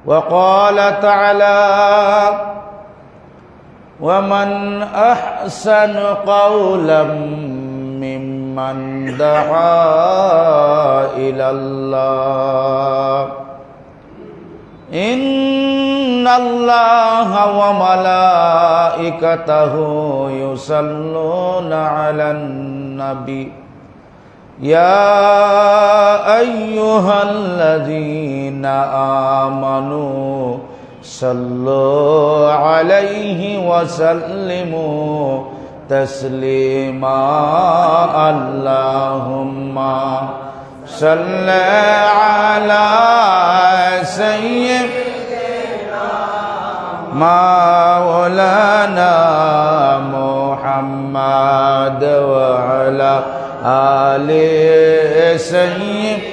وقال تعالى ومن أحسن قولا ممن دعا إلى الله إن الله وملائكته يصلون على النبي يا أيها الذين آمنوا صلوا عليه وسلموا تسليما اللهم صل على سيدنا مولانا محمد وعلى آل سيدنا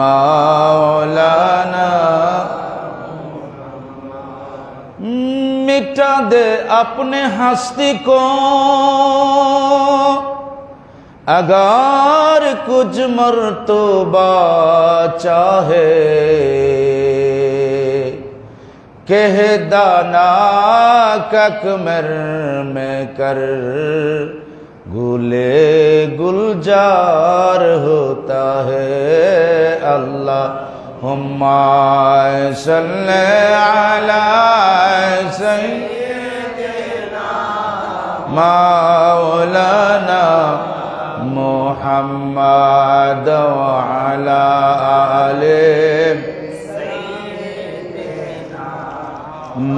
مولانا मिटा दे अपने हस्ती को अगर कुछ मर्तबा चाहे कह दाना ककमर में कर गुले गुलजार होता है अल्लाह हुम्मा सल्ले अला सय्यिदिना मौलाना मुहम्मद व अला आले सय्यिदिना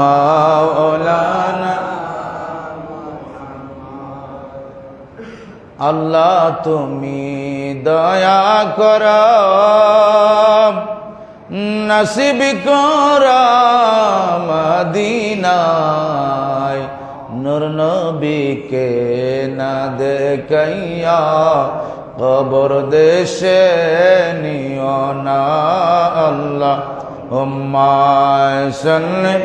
मौलाना আল্লাহ তুমি দয়া করো নসিব করো মদিনায় নূর নবীকে না দেখাইয়া কবর দেশে নিও না আল্লাহ হুম্মা সাল্লি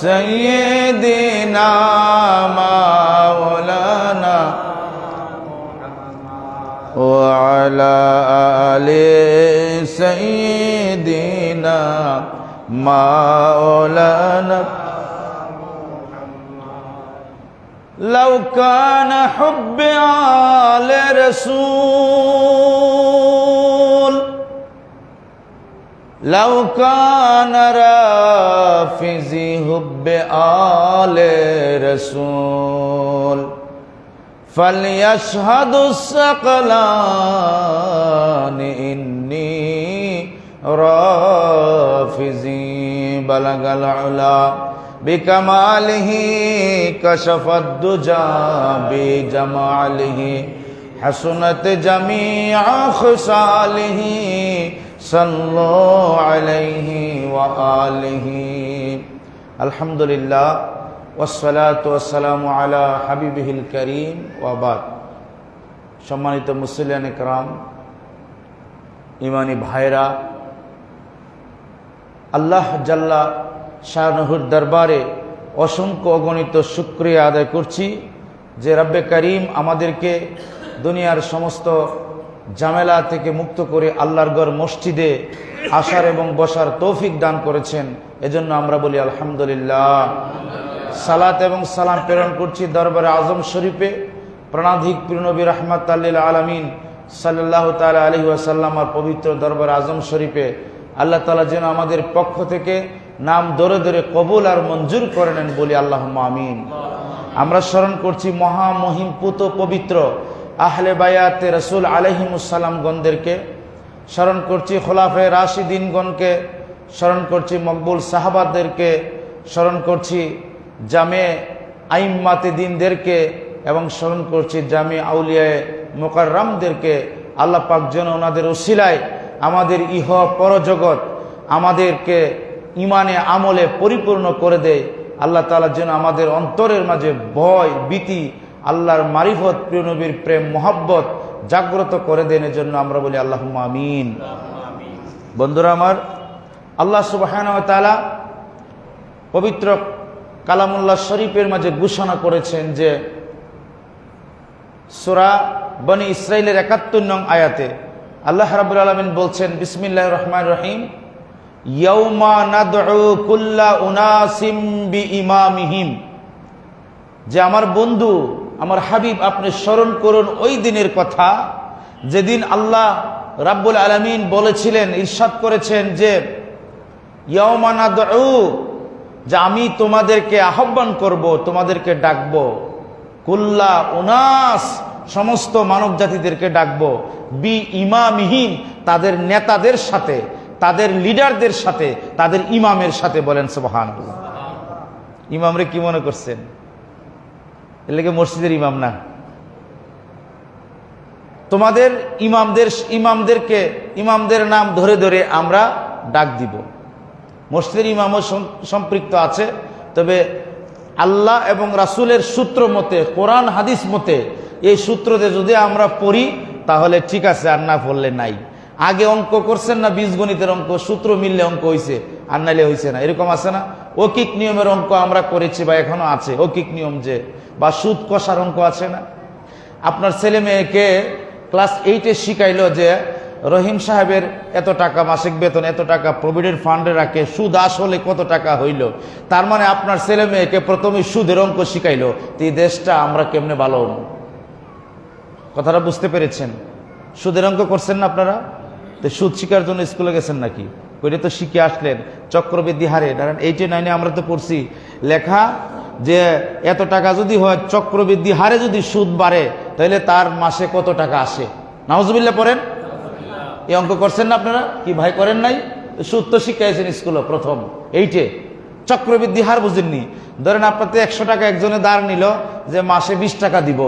سيدنا مولانا وعلى آل سيدنا مولانا لو كان حب آل رسول لو كان رافزي حب آل رسول فليشهد الثقلان إني رافزي بلغ العلا بكماله كشف الدجى بجماله حسنت جميع خصاله صلوا عليه وآله الحمد لله والصلاة والسلام على حبيبه الكريم وبعد সম্মানিত মুসলিয়ান ইকরাম ইমানি ভাইরা আল্লাহ জাল্লা শানুহুর দরবারে অসংখ্য অগণিত শুকরিয়া আদায় করছি যে রব্বে করিম আমাদেরকে দুনিয়ার সমস্ত ঝামেলা থেকে মুক্ত করে আল্লাহর ঘর মসজিদে আসার এবং বসার তৌফিক দান করেছেন এজন্য আমরা বলি আলহামদুলিল্লাহ সালাত এবং সালাম প্রেরণ করছি দরবারে আজম শরীফে প্রাণাধিক প্রিয় নবী রাহমাতাল লিল আলামিন সাল্লাল্লাহু তাআলা আলাইহি ওয়াসাল্লামের পবিত্র দরবারে আজম শরীফে আল্লাহ তাআলা যেন আমাদের পক্ষ থেকে নাম ধরে ধরে কবুল আর মঞ্জুর করে নেন বলি আল্লাহুম্মা আমিন। আমরা স্মরণ করছি মহামহিম পুত পবিত্র আহলে বায়াতে রসুল আলাইহিমুসসালাম গণদেরকে, স্মরণ করছি খোলাফায়ে রাশিদিনগণকে, স্মরণ করছি মকবুল সাহাবাদেরকে, স্মরণ করছি জামে আইম্মাতে দিনদেরকে এবং স্মরণ করছি জামে আউলিয়ায়ে মুকাররমদেরকে। আল্লাহ পাক যেন ওনাদের উসিলায় আমাদের ইহ পরজগৎ আমাদেরকে ইমানে আমলে পরিপূর্ণ করে দেয়। আল্লাহ তাআলা যেন আমাদের অন্তরের মাঝে ভয় ভীতি আল্লাহর মারিফত প্রিয় নবীর প্রেম মোহাব্বত জাগ্রত করে দেন, এজন্য আমরা বলি আল্লাহুম্মা আমিন। বন্ধুরা আমার, আল্লাহ সুবহানাহু ওয়া তাআলা পবিত্র কালামুল্লাহ শরীফের মাঝে ঘোষণা করেছেন যে সূরা বনি ইসরাইলের ৭১ নং আয়াতে আল্লাহ রাব্বুল আলামিন বলছেন, বিসমিল্লাহির রহমানির রহিম, ইয়াউমা নাদউ কুল্লা উনাসিম বিইমামিহিম, যে আমার বন্ধু, আমার হাবিব, আপনি স্মরণ করুন ওই দিনের কথা যেদিন আল্লাহ রাব্বুল আলামিন বলেছিলেন, ইরশাদ করেছেন যে ইয়াউমা নাদউ, যে আমি তোমাদেরকে আহ্বান করব, তোমাদেরকে ডাকবো, কুল্লা উনাস, সমস্ত মানব জাতিদেরকে ডাকবো, বি ইমামিহিম, তাদের নেতাদের সাথে, তাদের লিডারদের সাথে, তাদের ইমামের সাথে। বলেন সুবহানাল্লাহ। ইমামরে কি মনে করছেন? এর লেগে মসজিদের ইমাম না, তোমাদের ইমামদের নাম ধরে ধরে আমরা ডাক দিব। মসজিদের ইমামও সম্পৃক্ত আছে, তবে আল্লাহ এবং রাসূলের সূত্র মতে, কোরআন হাদিস মতে এই সূত্রতে যদি আমরা পড়ি তাহলে ঠিক আছে, আর না পড়লে নাই। আগে অঙ্ক করছেন না, বীজগণিতের অঙ্ক, সূত্র মিললে অঙ্ক হয়েছে, আর নাইলে হয়েছে না, এরকম আছে না? অকিক নিয়মের অঙ্ক আমরা করেছি বা এখনো আছে, অকিক নিয়ম যে, বা সুদ কষার অঙ্ক আছে না? আপনার ছেলে মেয়েকে ক্লাস 8-এ শিখাইলো যে রহিম সাহেবের এত টাকা মাসিক বেতন, এত টাকা প্রভিডেন্ট ফান্ডে রাখে, সুদ আসলে কত টাকা হইল। তার মানে আপনার ছেলে মেয়েকে প্রথমে সুদের অঙ্ক শিখাইলো, তো এই দেশটা আমরা কেমনে ভালো হব? কথাটা বুঝতে পেরেছেন? সুদের অঙ্ক করছেন না আপনারা? তো সুদ শিখার জন্য স্কুলে গেছেন নাকি? ওইটা তো শিখে আসলেন চক্রবৃদ্ধি হারে। কারণ 8-9-এ আমরা তো পড়ছি লেখা যে এত টাকা যদি হয়, চক্রবৃদ্ধি হারে যদি সুদ বাড়ে, তাহলে তার মাসে কত টাকা আসে। নাউজুবিল্লাহ পড়েন। এই অঙ্ক করছেন না আপনারা? কি ভাই করেন নাই? সুদ তো শিখাইছেন স্কুলে প্রথম 8-এ। চক্রবৃদ্ধি হার বুঝেননি? ধরেন আপনার তো 100 টাকা একজনে দাঁড় নিল যে মাসে 20 টাকা দিব,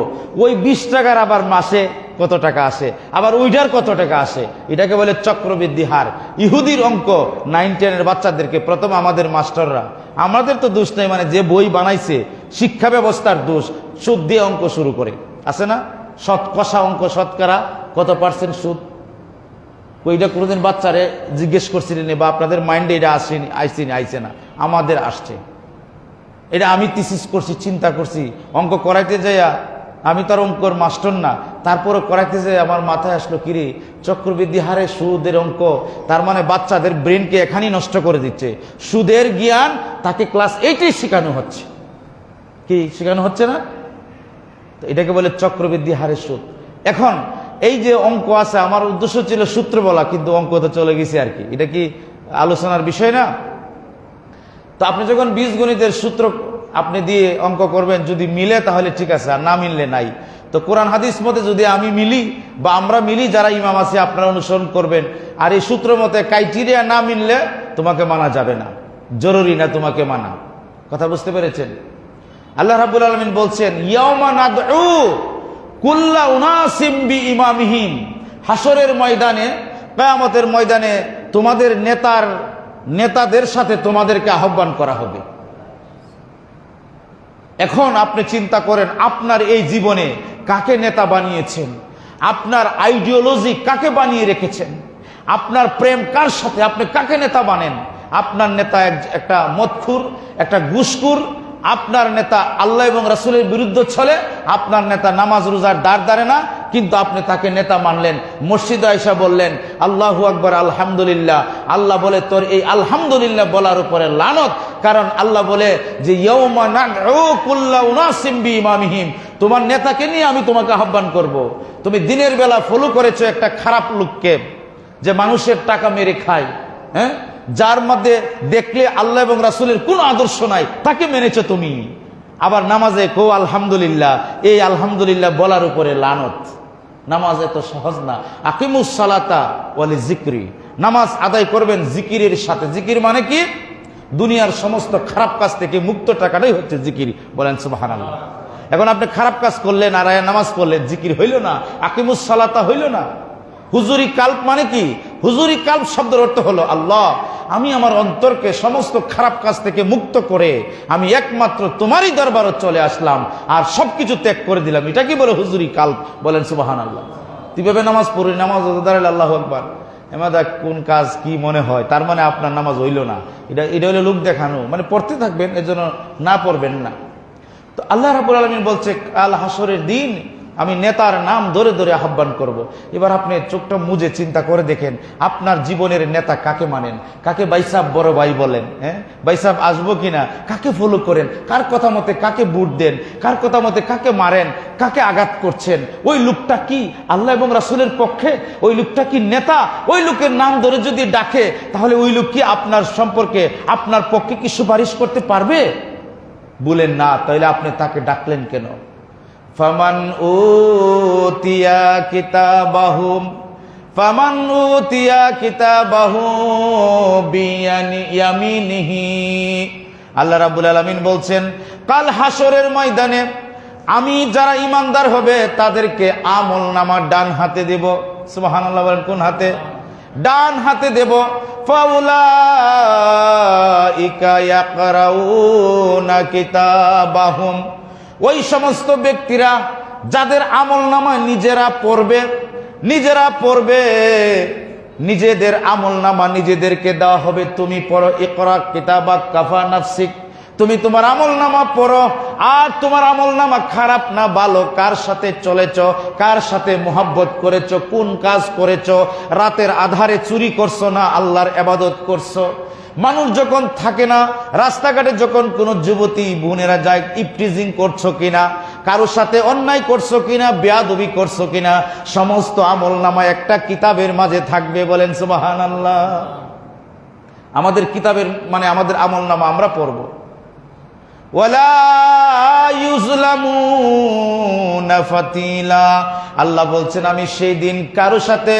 ওই 20 টাকার আবার মাসে কত টাকা আসে, আবার ওইটার কত টাকা আসে, এটাকে বলে চক্রবৃদ্ধি হার। ইহুদির অঙ্ক 9-10-এর বাচ্চাদেরকে প্রথম আমাদের মাস্টাররা, আমাদের তো দোষ নেই, মানে যে বই বানাইছে শিক্ষা ব্যবস্থার দোষ, সুদ দিয়ে অঙ্ক শুরু করে, আছে না? কষা অঙ্ক, শতকরা কত % সুদ, ওইটা কোনোদিন বাচ্চারে জিজ্ঞেস করছিলেন বা আপনাদের মাইন্ডে এটা আইসে না? আমাদের আসছে। এটা আমি থিসিস করছি, চিন্তা করছি, অঙ্ক করাইতে যাইয়া, আমি তার অঙ্কর মাস্টার না, তারপরে করাইতে যাই আমার মাথায় আসলো, কিরে চক্রবৃদ্ধি হারে সুদের অঙ্ক, তার মানে বাচ্চাদের ব্রেনকে এখানেই নষ্ট করে দিচ্ছে। সুদের জ্ঞান তাকে ক্লাস 8-এ শেখানো হচ্ছে। কি শেখানো হচ্ছে না? তো এটাকে বলে চক্রবৃদ্ধি হারে সুদ। এখন এই যে অঙ্ক আছে, আমার উদ্দেশ্য ছিল সূত্র বলা, কিন্তু অঙ্ক তো চলে গেছে আর কি। এটা কি আলোচনার বিষয় না? তো আপনি যখন বীজগণিতের সূত্র আপনি দিয়ে অঙ্ক করবেন, যদি মিলে তাহলে ঠিক আছে, আর না মিললে নাই। তো কোরআন হাদিস মতে যদি আমি মিলি বা আমরা মিলি, যারা ইমাম আছে আপনারা অনুসরণ করবেন, আর এই সূত্র মতে ক্রাইটেরিয়া না মিললে তোমাকে মানা যাবে না, জরুরি না তোমাকে মানা। কথা বুঝতে পেরেছেন? আল্লাহ রাব্বুল আলামিন বলছেন, ইয়াউমা নাদউ কুল্লা উনাসিম বিইমামিহিম, হাসরের ময়দানে, কিয়ামতের ময়দানে তোমাদের নেতাদের সাথে তোমাদেরকে আহ্বান করা হবে। এখন আপনি চিন্তা করেন, আপনার এই জীবনে কাকে নেতা বানিয়েছেন, আপনার আইডিওলজি কাকে বানিয়ে রেখেছেন, আপনার প্রেম কার সাথে, আপনি কাকে নেতা বানেন? আপনার নেতা একটা মদখুর, একটা ঘুষখোর, আপনার নেতা আল্লাহ এবং রাসূলের বিরুদ্ধে চলে, আপনার নেতা নামাজ রোজার দাঁড়ে না, কিন্তু আপনি তাকে নেতা মানলেন। মসজিদে আয়েশা বললেন আল্লাহু আকবার, আলহামদুলিল্লাহ। আল্লাহ বলে তোর এই আলহামদুলিল্লাহ বলার উপরে লানত, কারণ আল্লাহ বলে যে ইয়াউমা নাদউ কুল্লা উনাসিম বিইমামিহিম, তোমার নেতাকে নিয়ে আমি তোমাকে আহ্বান করব। তুমি দিনের বেলা ফলো করেছো একটা খারাপ লোককে, যে মানুষের টাকা মেরে খায়, হ্যাঁ, যার মধ্যে দেখলে আল্লাহ এবং রাসূলের কোন আদর্শ নাই, তাকে মেনেছো তুমি। আবার নামাজে কো আলহামদুলিল্লাহ, এই আলহামদুলিল্লাহ বলার উপরে লানত। নামাজ এত সহজ না। আকিমুস সালাতা ওয়ালি জিক্রি, নামাজ আদায় করবেন জিকিরের সাথে। জিকির মানে কি? দুনিয়ার সমস্ত খারাপ কাজ থেকে মুক্ত টাকাটাই হচ্ছে জিকির। বলেন সুবহানাল্লাহ। এখন আপনি খারাপ কাজ করলেন আর নামাজ পড়লেন, জিকির হইল না, আকিমুস সালাতা হইল না। হুজুরি কাল্প মানে কি? হুজুরি কাল্প শব্দের অর্থ হলো, আল্লাহ আমি আমার অন্তরকে সমস্ত খারাপ কাজ থেকে মুক্ত করে আমি একমাত্র তোমারই দরবারে চলে আসলাম আর সবকিছু ত্যাগ করে দিলাম। এটা কি বলে হুজুরি কাল্প? বলেন সুবহানাল্লাহ। কিভাবে নামাজ পড়ি, নামাজ দাঁড়ালে আল্লাহু আকবার, এমাদা কোন কাজ কি মনে হয়, তার মানে আপনার নামাজ হইল না। এটা হলো লোক দেখানো, মানে পড়তে থাকবেন, এজন্য না পড়বেন না। তো আল্লাহ রাব্বুল আলামিন বলছে, কাল হাসরের দিন আমি নেতার নাম ধরে ধরে আহ্বান করব। এবার আপনি চোখটা মুজে চিন্তা করে দেখেন আপনার জীবনের নেতা কাকে মানেন, কাকে ভাই সাহেব বড় ভাই বলেন, হ্যাঁ ভাই সাহেব আসবো কিনা, কাকে ফলো করেন, কার কথা মতে কাকে ভোট দেন, কার কথা মতে কাকে মারেন, কাকে আঘাত করছেন। ওই লোকটা কি আল্লাহ এবং রাসূলের পক্ষে? ওই লোকটা কি নেতা? ওই লোকের নাম ধরে যদি ডাকে তাহলে ওই লোক কি আপনার সম্পর্কে আপনার পক্ষে কি সুপারিশ করতে পারবে? বলেন না, তাহলে আপনি তাকে ডাকলেন কেন? ফামান উতিয়া কিতাবাহুম ফামান উতিয়া কিতাবাহু বিয়ামিনিহি। আল্লাহ রাব্বুল আলামিন বলছেন কাল হাসরের ময়দানে আমি যারা ঈমানদার হবে তাদেরকে আমলনামা ডান হাতে দেব। সুবহানাল্লাহ বলেন, কোন হাতে? ডান হাতে দেব। ফাউলাইকা ইয়াকরাউনা কিতাবাহুম, ওই সমস্ত ব্যক্তিরা যাদের আমলনামা নিজেরা পড়বে, নিজেদের আমলনামা নিজেদেরকে দেওয়া হবে। তুমি পড়ো, ইকরা কিতাবাক কাফা নাফসিক, তুমি তোমার আমলনামা পড়ো। আর তোমার আমলনামা খারাপ না ভালো, কার সাথে চলেছ, কার সাথে মোহাব্বত করেছ, কোন কাজ করেছ, রাতের আধারে চুরি করছো না আল্লাহর ইবাদত করছো। মানুষ যখন থাকে না, রাস্তাঘাটে যখন কোনো যুবতী বোনেরা যায়, ইফটিজিং করছো কিনা, কারোর সাথে অন্যায় করছো কিনা, বেয়াদবি করছো কিনা, সমস্ত আমলনামা একটা কিতাবের মাঝে থাকবে। বলেন সুবহানাল্লাহ। আমাদের কিতাবের মানে আমাদের আমলনামা আমরা পড়বো। ওয়ালা ইউজলামুনা ফাতিলা, আল্লাহ বলছেন আমি সেই দিন কারো সাথে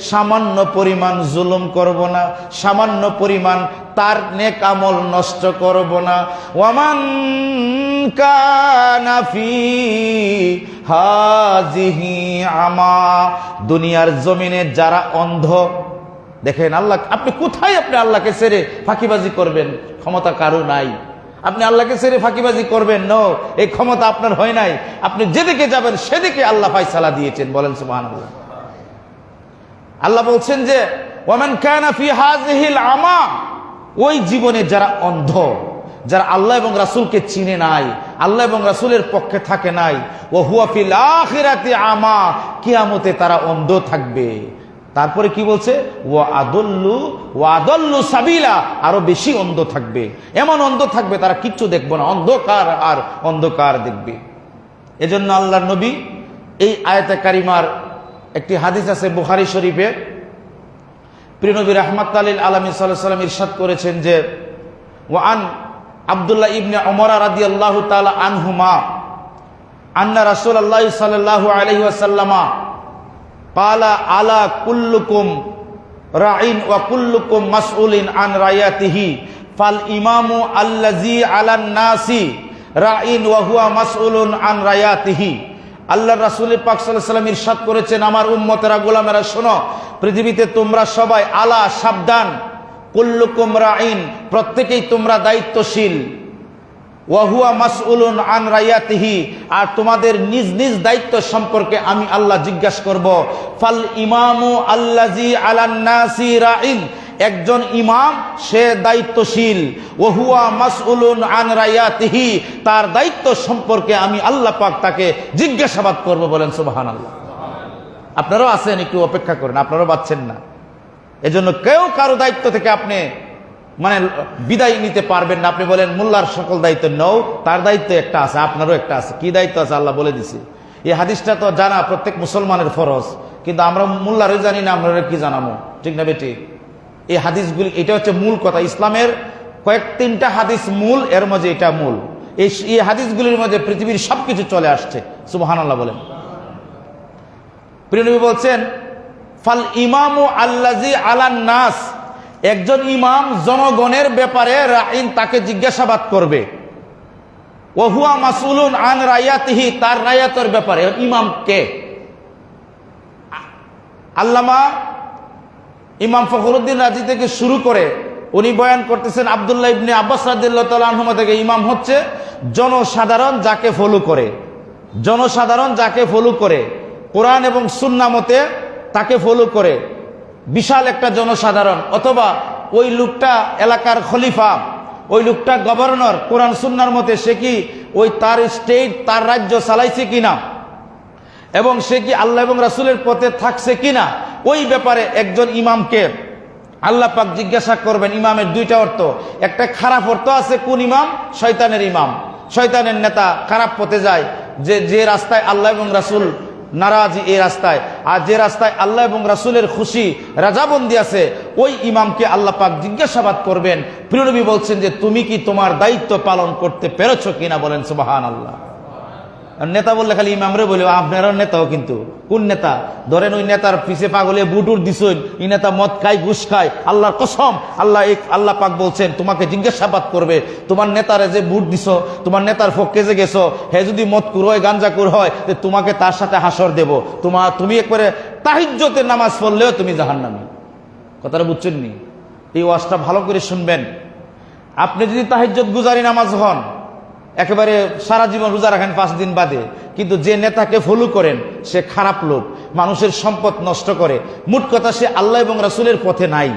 সামান্য পরিমাণ জুলুম করব না, সামান্য পরিমাণ তার নেক আমল নষ্ট করব না। ওয়ামান কানা ফি হাযিহি আমা, দুনিয়ার জমিনে যারা অন্ধ, দেখেন আল্লাহ, আপনি কোথায় আপনি আল্লাহকে ছেড়ে ফাঁকিবাজি করবেন? ক্ষমতা কারো নাই। আপনি আল্লাহকে ছেড়ে ফাঁকিবাজি করবেন? নো, এই ক্ষমতা আপনার হয় নাই। আপনি যেদিকে যাবেন সেদিকে আল্লাহ ফায়সালা দিয়েছেন। বলেন সুবহানাল্লাহ। আল্লাহ বলছেন যে ওয়ামান কানা ফি হাযিহিল আমা, ওই জীবনে যারা অন্ধ, যারা আল্লাহ এবং রাসূলকে চিনে নাই, আল্লাহ এবং রাসূলের পক্ষে থাকে নাই, ওয়া হুয়া ফিল আখিরাতি আমা, কিয়ামতে তারা অন্ধ থাকবে। তারপরে কি বলছে? ওয়া আদাল্লু সাবিলা, আরো বেশি অন্ধ থাকবে। এমন অন্ধ থাকবে তারা কিচ্ছু দেখবে না, অন্ধকার আর অন্ধকার দেখবে। এজন্য আল্লাহর নবী এই আয়াতে কারিমার একটি হাদিস আছে বুখারী শরীফে, প্রিয় নবী রাহমাতুল লিল আলামিন সাল্লাল্লাহু আলাইহি ওয়াসাল্লাম ইরশাদ করেছেন যে ওয়ান আব্দুল্লাহ ইবনে ওমর রাদিয়াল্লাহু তাআলা আনহুমা আন্না রাসূলুল্লাহ সাল্লাল্লাহু আলাইহি ওয়াসাল্লামা ক্বালা আলা কুল্লুকুম রাইন ওয়া কুল্লুকুম মাসউলিন আন রায়াতিহি ফাল ইমামু আল্লাযী আলান নাসি রাইন ওয়া হুয়া মাসউলুন আন রায়াতিহি। আল্লাহর রাসূল পাক সাল্লাল্লাহু আলাইহি ওয়াসাল্লাম ইরশাদ করেছেন, আমার উম্মতেরা, গোলামেরা শোনো, পৃথিবীতে তোমরা সবাই আলা, সাবধান, কুল্লুকুম রাইন, প্রত্যেকেই তোমরা দায়িত্বশীল, ওয়া হুয়া মাসউলুন আন রায়াতিহি, আর তোমাদের নিজ নিজ দায়িত্ব সম্পর্কে আমি আল্লাহ জিজ্ঞাসা করব। ফাল ইমামু আল্লাযী আলান নাসি রাইন, একজন ইমাম সে দায়িত্বশীল, ওয়া হুয়া মাসউলুন আন রায়াতিহি, তার দায়িত্ব সম্পর্কে আমি আল্লাহ পাক তাকে জিজ্ঞাসাবাদ করব। বলেন সুবহানাল্লাহ। আপনারাও আছেন, একটু অপেক্ষা করেন, আপনারাও পাচ্ছেন না। এজন্য কেউ কারো দায়িত্ব থেকে আপনি মানে বিদায় নিতে পারবেন না। আপনি বলেন মোল্লার সকল দায়িত্ব নও, তার দায়িত্ব একটা আছে, আপনারও একটা আছে। কি দায়িত্ব আছে আল্লাহ বলে দিছে। এই হাদিসটা তো জানা প্রত্যেক মুসলমানের ফরজ, কিন্তু আমরা মোল্লারই জানি না, আমরা কি জানাবো? ঠিক না বেটি? এই হাদিসগুলি, এটা হচ্ছে মূল কথা। ইসলামের তিনটা হাদিস মূল, এর মধ্যে এটা মূল। এই হাদিসগুলির মধ্যে পৃথিবীর সবকিছু চলে আসছে। সুবহানাল্লাহ বলেন। প্রিয় নবী বলছেন ফাল ইমামু আল্লাযী আলান নাস, একজন ইমাম জনগণের ব্যাপারে রাইন, তাকে জিজ্ঞাসাবাদ করবে। ওয়া হুয়া মাসউলুন আন রায়াতিহি, তার রায়াতের ব্যাপারে। ইমাম কে? আল্লামা ইমাম ফখরুদ্দিন রাজি থেকে শুরু করে উনি বয়ান করতেছেন আব্দুল্লাহ ইবনে আব্বাস রাদিয়াল্লাহু তাআলা আনহুমা থেকে, ইমাম হচ্ছে জনসাধারণ যাকে ফলো করে, জনসাধারণ যাকে ফলো করে, কোরআন এবং সুন্নাহ মতে তাকে ফলো করে, বিশাল একটা জনসাধারণ, অথবা ওই লোকটা এলাকার খলিফা, ওই লোকটা গভর্নর, কোরআন সুন্নাহর মতে সে কি ওই তার স্টেট, তার রাজ্য চালাইছে কিনা, এবং সে কি আল্লাহ এবং রাসূলের পথে থাকছে কিনা, ওই ব্যাপারে একজন ইমামকে আল্লাহ পাক জিজ্ঞাসা করবেন। ইমামের দুইটা অর্থ, একটা খারাপ অর্থ আছে, কোন ইমাম? শয়তানের ইমাম, শয়তানের নেতা, খারাপ পথে যায়, যে রাস্তায় আল্লাহ এবং রাসূল নারাজি, এই রাস্তায়। আর যে রাস্তায় আল্লাহ এবং রাসূলের খুশি রাজাবন্দি আছে, ওই ইমামকে আল্লাহ পাক জিজ্ঞাসাবাদ করবেন। প্রিয় নবী বলছেন যে তুমি কি তোমার দায়িত্ব পালন করতে পেরেছো কিনা, বলেন সুবহানাল্লাহ। নেতা বললে খালি ইমামরে বলে, আপনারও নেতাও কিন্তু কোন নেতা? ধরেন ওই নেতার পিছে পাগলে বুটুর দিছেন, এই নেতা মদ খায়, ঘুষ খায়, আল্লাহর কসম, আল্লাহ পাক বলছেন তোমাকে জিজ্ঞাসাবাদ করবে। তোমার নেতারে যে বুট দিছো, তোমার নেতার পক্ষে যে গেছো, হে যদি মদকুর হয়, গাঞ্জাকুর হয়, তোমাকে তার সাথে হাসর দেব। তুমি একবারে তাহাজ্জুদের নামাজ পড়লেও তুমি জাহান্নামী। কথাটা বুঝছেন নি? এই ওয়াজটা ভালো করে শুনবেন। আপনি যদি তাহাজ্জুদ গুজারি নামাজ হন, একেবারে সারা জীবন রোজা রাখেন 5 দিন বাদে, কিন্তু যে নেতাকে ফলো করেন সে খারাপ লোক, মানুষের সম্পদ নষ্ট করে, মোট কথা সে আল্লাহ এবং রাসূলের পথে নাই,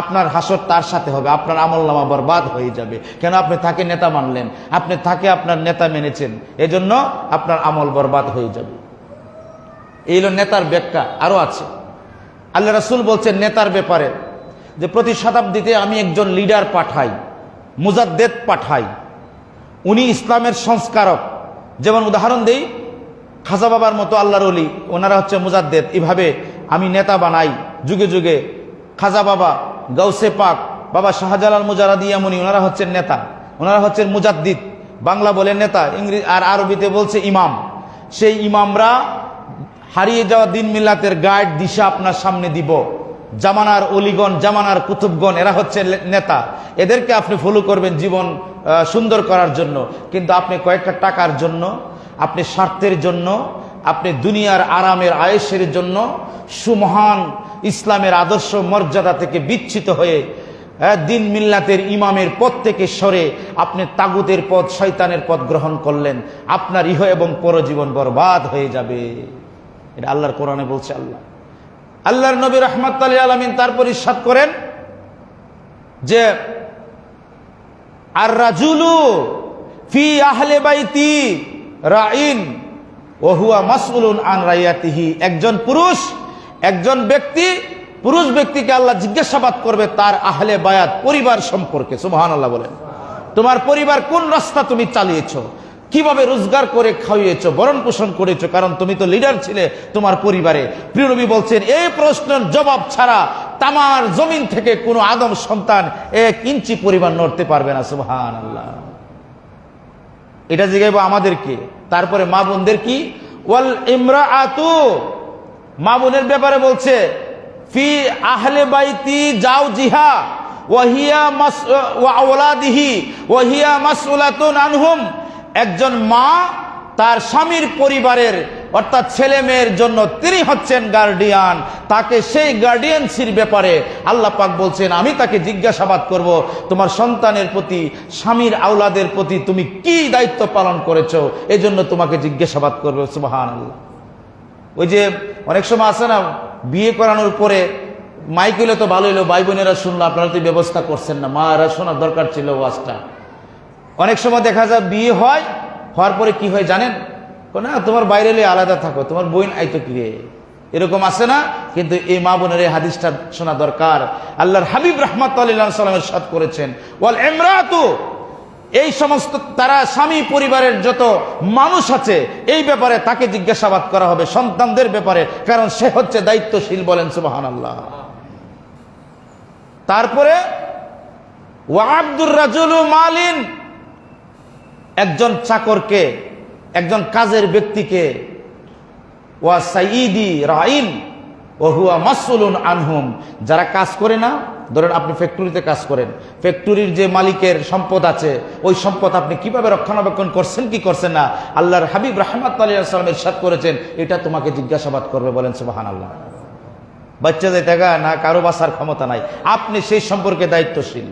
আপনার হাসর তার সাথে হবে, আপনার আমলনামা বরবাদ হয়ে যাবে। কেন? আপনি তাকে নেতা মানলেন, আপনি তাকে আপনার নেতা মেনেছেন, এজন্য আপনার আমল বরবাদ হয়ে যাবে। এই হলো নেতার ব্যাখ্যা। আরো আছে, আল্লাহ রাসূল বলছেন নেতার ব্যাপারে যে প্রতি শতাব্দীতে আমি একজন লিডার পাঠাই, মুজাদ্দেদ পাঠাই, উনি ইসলামের সংস্কারক। যেমন উদাহরণ দেই, খাজা বাবার মতো আল্লাহর ওলি, ওনারা হচ্ছে মুজাদ্দেদ। এভাবে আমি নেতা বানাই যুগে যুগে। খাজা বাবা, গাউসে পাক, বাবা শাহজালাল মুজারাদিয়ামুনি, ওনারা হচ্ছেন নেতা, ওনারা হচ্ছেন মুজাদ্দিদ। বাংলা বলে নেতা, ইংরেজি আর আরবিতে বলছে ইমাম। সেই ইমামরা হারিয়ে যাওয়া দিন মিল্লাতের গাইড দিশা আপনার সামনে দিব। জামানার অলিগণ, জামানার কুতুবগণ, এরা হচ্ছে নেতা। এদেরকে আপনি ফলো করবেন জীবন সুন্দর করার জন্য। কিন্তু আপনি কয়েকটা টাকার জন্য, আপনি স্বার্থের জন্য, আপনি দুনিয়ার আরামের আয়েশের জন্য সুমহান ইসলামের আদর্শ মর্যাদা থেকে বিচ্ছিত হয়ে দিন মিল্লাতের ইমামের পথ থেকে সরে আপনি তাগুতের পথ, শয়তানের পথ গ্রহণ করলেন, আপনার ইহ এবং পরজীবন বরবাদ হয়ে যাবে। এটা আল্লাহর কোরআনে বলছে। আল্লাহর নবী রাহমাতুল লিল আলামিন তারপর ইরশাদ করেন যে আর রাজুলু ফি আহলে বাইতি রাইন ওয়া হুয়া মাসউলুন আন রাইয়াতিহি। একজন ব্যক্তিকে আল্লাহ জিজ্ঞাসাবাদ করবে তার আহলে বায়াত, পরিবার সম্পর্কে। সুবহানাল্লাহ বলেন। তোমার পরিবার কোন রাস্তা তুমি চালিয়েছো, কিভাবে রোজগার করে খাইয়েছো, ভরণ পোষণ করেছো, কারণ তুমি তো লিডার ছিলে তোমার পরিবারে। প্রিয় নবী বলছেন এই প্রশ্নের জবাব ছাড়া তামার জমিন থেকে কোনো আদম সন্তান 1 ইঞ্চি পরিমাণ নড়তে পারবে না। সুবহানাল্লাহ। এটা জিজ্ঞাসা আমাদেরকে। তারপরে মা বোনদের কি? ওয়াল ইমরাআতু, মা বোনের ব্যাপারে বলছে ফি আহলে বাইতি জাওজিহা ওয়া হিয়া ওয়া আওলাদিহি ওয়া হিয়া মাসউলাতুন আনহুম। একজন মা তার স্বামীর পরিবারের অর্থাৎ ছেলে মেয়ের জন্য তিনি হচ্ছেন গার্ডিয়ান। তাকে সেই গার্ডিয়ানসির ব্যাপারে আল্লাহ পাক বলছেন আমি তাকে জিজ্ঞাসাবাদ করব, তোমার সন্তানের প্রতি, স্বামীর আওলাদের প্রতি তুমি কি দায়িত্ব পালন করেছো, এজন্য তোমাকে জিজ্ঞাসাবাদ করবে। সুবহানাল্লাহ। ওই যে অনেক সময় আছে না, বিয়ে করানোর পরে মাইক হইলে তো ভালো হইলো, ভাই বোনেরা শুনলো, আপনারা তো ব্যবস্থা করছেন না, মারা শোনার দরকার ছিল ওয়াজটা। অনেক সময় দেখা যায় বিয়ে হওয়ার পরে কি হয় জানেন? না তোমার বাইরে আলাদা থাকো, তোমার বোন আইতো কি রে, এরকম আছে না? কিন্তু এই মা বোনের এই হাদিসটা শোনা দরকার। আল্লাহর হাবিব রাহমাতুল্লাহি আলাইহি সাল্লাম ইরশাদ করেছেন ওয়াল ইমরাতু, এই সমস্ত তারা স্বামী পরিবারের যত মানুষ আছে এই ব্যাপারে তাকে জিজ্ঞাসাবাদ করা হবে, সন্তানদের ব্যাপারে, কারণ সে হচ্ছে দায়িত্বশীল। বলেন সুবহানাল্লাহ। তারপরে ওয়া আব্দুর রাজুলু মালিন, একজন চাকরকে, একজন কাজের ব্যক্তিকে, ওয়া সাইয়্যিদি রাইন ওয়া হুয়া মাসউলুন আনহুম, যারা কাজ করে না, ধরেন আপনি ফ্যাক্টরিতে কাজ করেন, ফ্যাক্টরির যে মালিকের সম্পদ আছে ওই সম্পদ আপনি কিভাবে রক্ষণাবেক্ষণ করছেন কি করছেন না, আল্লাহর হাবিব রাহমাতুল্লাহি আলাইহি সাল্লাম ইরশাদ করেছেন এটা তোমাকে জিজ্ঞাসাবাদ করবে। বলেন সুবহানাল্লাহ। বাচ্চাদের টাকা না, কারো বাঁচার ক্ষমতা নাই, আপনি সেই সম্পর্কে দায়িত্বশীল।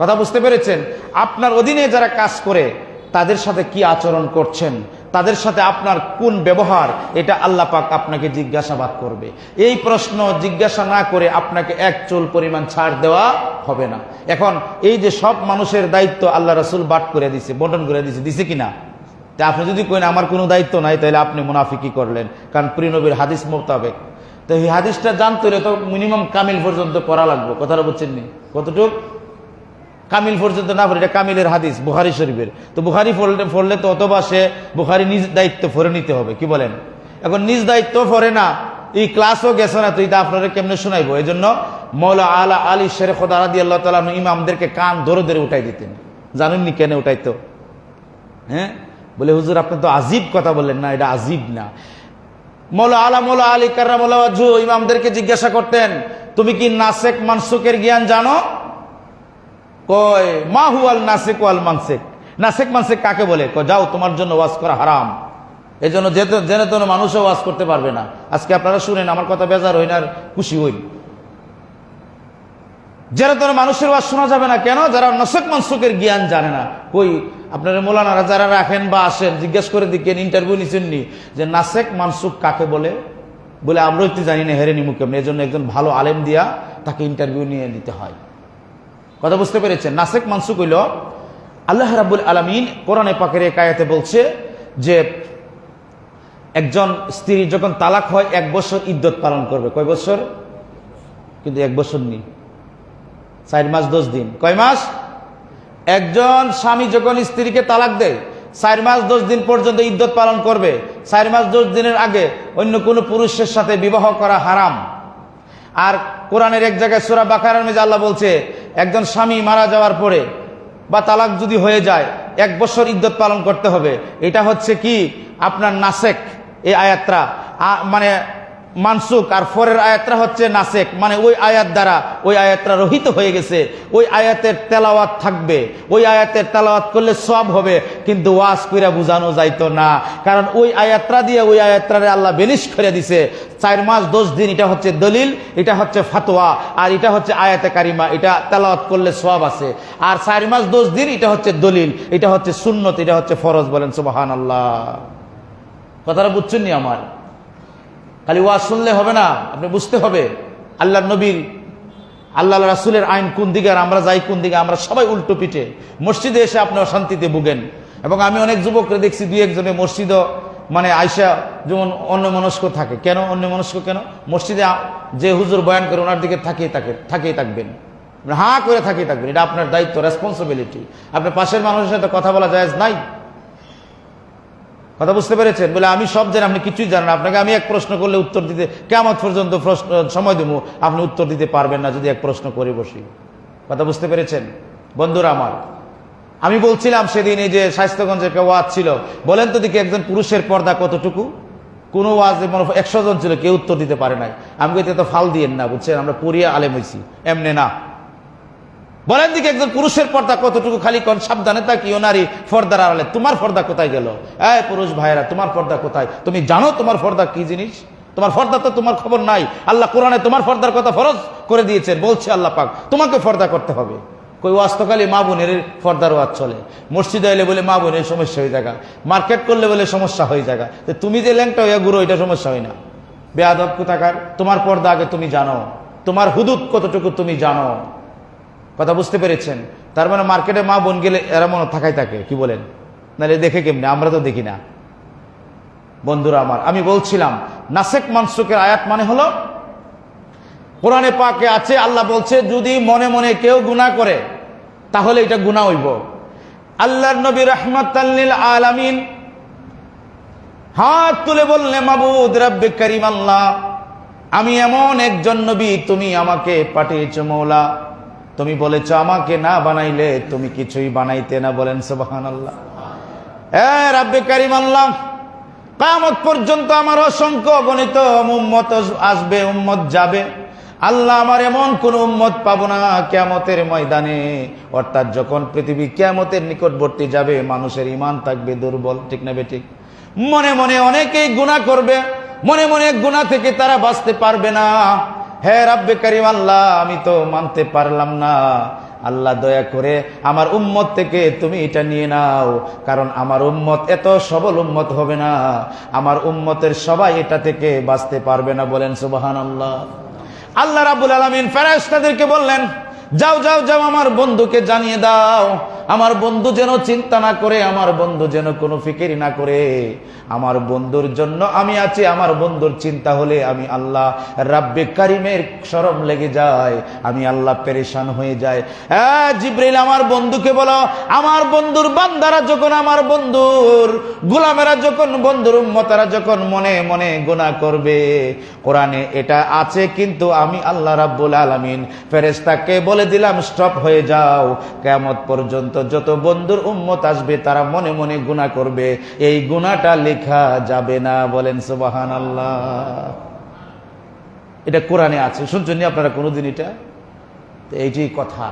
কথা বুঝতে পেরেছেন? আপনার অধীনে যারা কাজ করে তাদের সাথে কি আচরণ করছেন, তাদের সাথে আপনার কোন ব্যবহার, এটা আল্লাহ পাক আপনাকে জিজ্ঞাসাবাদ করবে। এই প্রশ্ন জিজ্ঞাসা না করে আপনাকে 1 চুল পরিমাণ ছাড় দেওয়া হবে না। এখন এই যে সব মানুষের দায়িত্ব আল্লাহ রাসূল বাট করে দিছে, বন্টন করে দিছে, দিছে কিনা? তা আপনি যদি কইন আমার কোনো দায়িত্ব নাই, তাহলে আপনি মুনাফিকি করলেন, কারণ প্রিয় নবীর হাদিস মোতাবেক। তো এই হাদিসটা জানতে হলে তো মিনিমাম কামিল পর্যন্ত পড়া লাগবে। কথাটা বুঝছেন নি? কতটুক কামিল পর্যন্ত না পড়ে, এটা কামিলের হাদিস বুখারী শরীফের। তো বুখারী পড়লে তো অথবা সে বুখারী নিজ দায়িত্ব পড়ে নিতে হবে, কি বলেন? এখন নিজ দায়িত্ব পড়ে না, এই ক্লাসও গেছে না, তো এটা আপনারা কেমনে শোনাইবো? এই জন্য মৌলা আলা আলী শের খোদা রাদিয়াল্লাহু তাআলা ইমামদেরকে কান ধরে ধরে উঠাই দিতেন। জানেননি কেন উঠাইতো? হ্যাঁ, বলে হুজুর আপনি তো আজীব কথা বললেন। না, এটা আজীব না। মৌলা আলী কাররামাল্লাহু ওয়াজহু ইমামদেরকে জিজ্ঞাসা করতেন, তুমি কি নাসেক মানসুকের জ্ঞান জানো? কয় মা হুয়াল নাসেক ওয়াল মানসেক। নাসেক মানসেক কাকে বলে? কয় যাও, তোমার জন্য ওয়াজ করা হারাম। এই জন্য জেনে তেন মানুষও ওয়াজ করতে পারবে না। আজকে আপনারা শুনেন, আমার কথা বেজার হইন আর খুশি হইন। যারা তোর মানুষের ওয়াজ শোনা যাবে না কেন? যারা নাসেক মানসুকের জ্ঞান জানে না। কই আপনারা মৌলানারা যারা রাখেন বা আসেন, জিজ্ঞেস করে দিকেন, ইন্টারভিউ নিচ্ছেননি যে নাসেক মানসুক কাকে বলে? বলে আমরা একটু জানি না, হেরে নিমু কেমন। এই জন্য একজন ভালো আলেম দিয়া তাকে ইন্টারভিউ নিয়ে নিতে হয়। কথা বুঝতে পেরেছেন? নাসেক মানসুক হইল আল্লাহ রাব্বুল আলামিন কোরআনে পাকের এক আয়াতে বলছে যে একজন স্ত্রী যখন তালাক হয় 1 বছর ইদ্যত পালন করবে। কয় বছর? কিন্তু 1 বছর নেই, 4 মাস 10 দিন। কয় মাস? একজন স্বামী যখন স্ত্রীকে তালাক দেয় 4 মাস 10 দিন পর্যন্ত ইদ্যত পালন করবে। 4 মাস 10 দিনের আগে অন্য কোনো পুরুষের সাথে বিবাহ করা হারাম। আর কোরআনের এক জায়গায় সূরা বাকারার মধ্যে আল্লাহ বলছে একজন স্বামী মারা যাওয়ার পরে বা তালাক যদি হয়ে যায় 1 বছর ইদ্যত পালন করতে হবে। এটা হচ্ছে কি আপনার নাসেক। এই আয়াতটা মানে মানসুক, আর পরের আয়াতটা হচ্ছে নাসেক, মানে ওই আয়াত দ্বারা ওই আয়াতটা রহিত হয়ে গেছে। ওই আয়াতের তেলাওয়াত থাকবে, ওই আয়াতের তেলাওয়াত করলে সব হবে, কিন্তু ওয়াজ কইরা বুঝানো যাইতো না, কারণ ওই আয়াতটা দিয়ে ওই আয়াতটারে আল্লাহ বেলিশ করে দিছে। 4 মাস 10 দিন এটা হচ্ছে দলিল, এটা হচ্ছে ফাতোয়া, আর এটা হচ্ছে আয়াতে কারিমা। এটা তেলাওয়াত করলে সওয়াব আছে। আর 4 মাস 10 দিন এটা হচ্ছে দলিল, এটা হচ্ছে সুন্নত, এটা হচ্ছে ফরজ। বলেন সুবহানাল্লাহ। কথাটা বুঝছেন নি? আমার খালি ওয়াজ শুনলে হবে না, আপনি বুঝতে হবে আল্লাহর নবীর, আল্লাহ রাসূলের আইন কোন দিকে আর আমরা যাই কোন দিকে। আমরা সবাই উল্টো পিঠে। মসজিদে এসে আপনি অশান্তিতে ভুগেন। এবং আমি অনেক যুবককে দেখছি 2-1 মসজিদও মানে আয়সা যেমন অন্যমনস্ক থাকে। কেন অন্যমনস্ক কেন? মসজিদে যে হুজুর বয়ান করে ওনার দিকে থাকিয়ে থাকবেন, হাঁ করে থাকিয়ে থাকবেন। এটা আপনার দায়িত্ব, রেসপন্সিবিলিটি। আপনার পাশের মানুষের সাথে কথা বলা জায়েজ নাই। কথা বুঝতে পেরেছেন? বলে আমি সব জানি, আপনি কিছুই জানেন না। আপনাকে আমি এক প্রশ্ন করলে উত্তর দিতে কিয়ামত পর্যন্ত সময় দেবো, আপনি উত্তর দিতে পারবেন না যদি এক প্রশ্ন করে বসি। কথা বুঝতে পেরেছেন? বন্ধুরা আমার, আমি বলছিলাম সেদিন এই যে স্বাস্থ্যগঞ্জে একটা ওয়াজ ছিল, বলেন তো দেখি একজন পুরুষের পর্দা কতটুকু? কোনো ওয়াজে 100 জন ছিল, কেউ উত্তর দিতে পারে নাই। আমি কইতে তো ফাল দিয়েন না, বুঝছেন? আমরা পড়িয়া আলেম হইছি, এমনি না। বলেন দিকে একজন পুরুষের পর্দা কতটুকু? খালি কোন সাবধানে তাকিও নারী পর্দার আড়ালে। তোমার পর্দা কোথায় গেল? এই পুরুষ ভাইরা, তোমার পর্দা কোথায়? তুমি জানো তোমার পর্দা কি জিনিস? তোমার পর্দা তো তোমার খবর নাই। আল্লাহ কোরআনে তোমার পর্দার কথা ফরজ করে দিয়েছেন। বলছে আল্লাহ পাক তোমাকে পর্দা করতে হবে। কই ওয়াজ তো খালি মা বোনের পর্দার ওয়াজ চলে। মসজিদে এলে বলে মা বোনের সমস্যা হয়ে যায়, মার্কেট করলে বলে সমস্যা হয়ে যায়। তুমি যে ল্যাংটা হইয়া গুঁড়ো, এটা সমস্যা হয় না। বেয়াদব কোথাকার। তোমার পর্দা আগে তুমি জানো, তোমার হুদুদ কতটুকু তুমি জানো। কথা বুঝতে পেরেছেন? তার মানে মার্কেটে মা বোন গেলে এরা মনে থাকাই থাকে, কি বলেন? নাহলে দেখে কেমনে? আমরা তো দেখি না। বন্ধুরা আমার, আমি বলছিলাম নাসেক মানসুকের আয়াত মানে হলো কোরআনে পাকে আছে, আল্লাহ বলছে যদি মনে মনে কেউ গুনাহ করে তাহলে এটা গুনাহ হইব। আল্লাহর নবী রাহমাতাল লিল আলামিন হাত তুলে বললেন, মাবুদ রব্বে কারীম আল্লাহ, আমি এমন একজন নবী, তুমি আমাকে পাঠিয়েছো মওলা, তুমি বলেছো আমাকে না বানাইলে তুমি কিছুই বানাইতে না। বলেন সুবহানাল্লাহ। রব্বে কারীম আল্লাহ, কিয়ামত পর্যন্ত আমার অসংখ্য অগণিত উম্মত আসবে, উম্মত যাবে। আল্লাহ, আমার এমন কোন উম্মত পাবো না কিয়ামতের ময়দানে, অর্থাৎ যখন পৃথিবী কিয়ামতের নিকটবর্তী যাবে, মানুষের ঈমান থাকবে দুর্বল। ঠিক না বেঠিক? মনে মনে অনেকেই গুনাহ করবে, মনে মনে গুনাহ থেকে তারা বাঁচতে পারবে না। হে রব্বে কারীম আল্লাহ, আমি তো মানতে পারলাম না। আল্লাহ দয়া করে আমার উম্মত থেকে তুমি এটা নিয়ে নাও, কারণ আমার উম্মত এত সবল উম্মত হবে না, আমার উম্মতের সবাই এটা থেকে বাঁচতে পারবে না। বলেন সুবহানাল্লাহ। আল্লাহ রাব্বুল আলামিন ফেরেশতাদেরকে বললেন, যাও যাও যাও, আমার বন্ধুকে জানিয়ে দাও, আমার বন্ধু যেন চিন্তা না করে, আমার বন্ধু যেন কোনো ফিকির না করে, আমার বন্ধুর জন্য আমি আছি। আমার বন্ধুর চিন্তা হলে আমি আল্লাহ রাব্বে কারিমের শরম লেগে যায়, আমি আল্লাহ পেরেশান হয়ে যায়। জিবরিল আমার বন্ধুকে বলো, আমার বন্ধুর বান্দারা যখন, আমার বন্ধুর গোলামেরা যখন, বন্ধুর উম্মতেরা যখন মনে মনে গুনাহ করবে, কোরআনে এটা আছে, কিন্তু আমি আল্লাহ রাব্বুল আলামিন ফেরেশতাকে বলে দিলাম স্টপ হয়ে যাও, কিয়ামত পর্যন্ত যত বন্ধুর উম্মত আসবে তারা মনে মনে গুনাহ করবে, এই গুনাহটা লেখা যাবে না। বলেন সুবহানাল্লাহ। এটা কোরআনে আছে, শুনছেন আপনারা কোনোদিন এটা? এই যে কথা,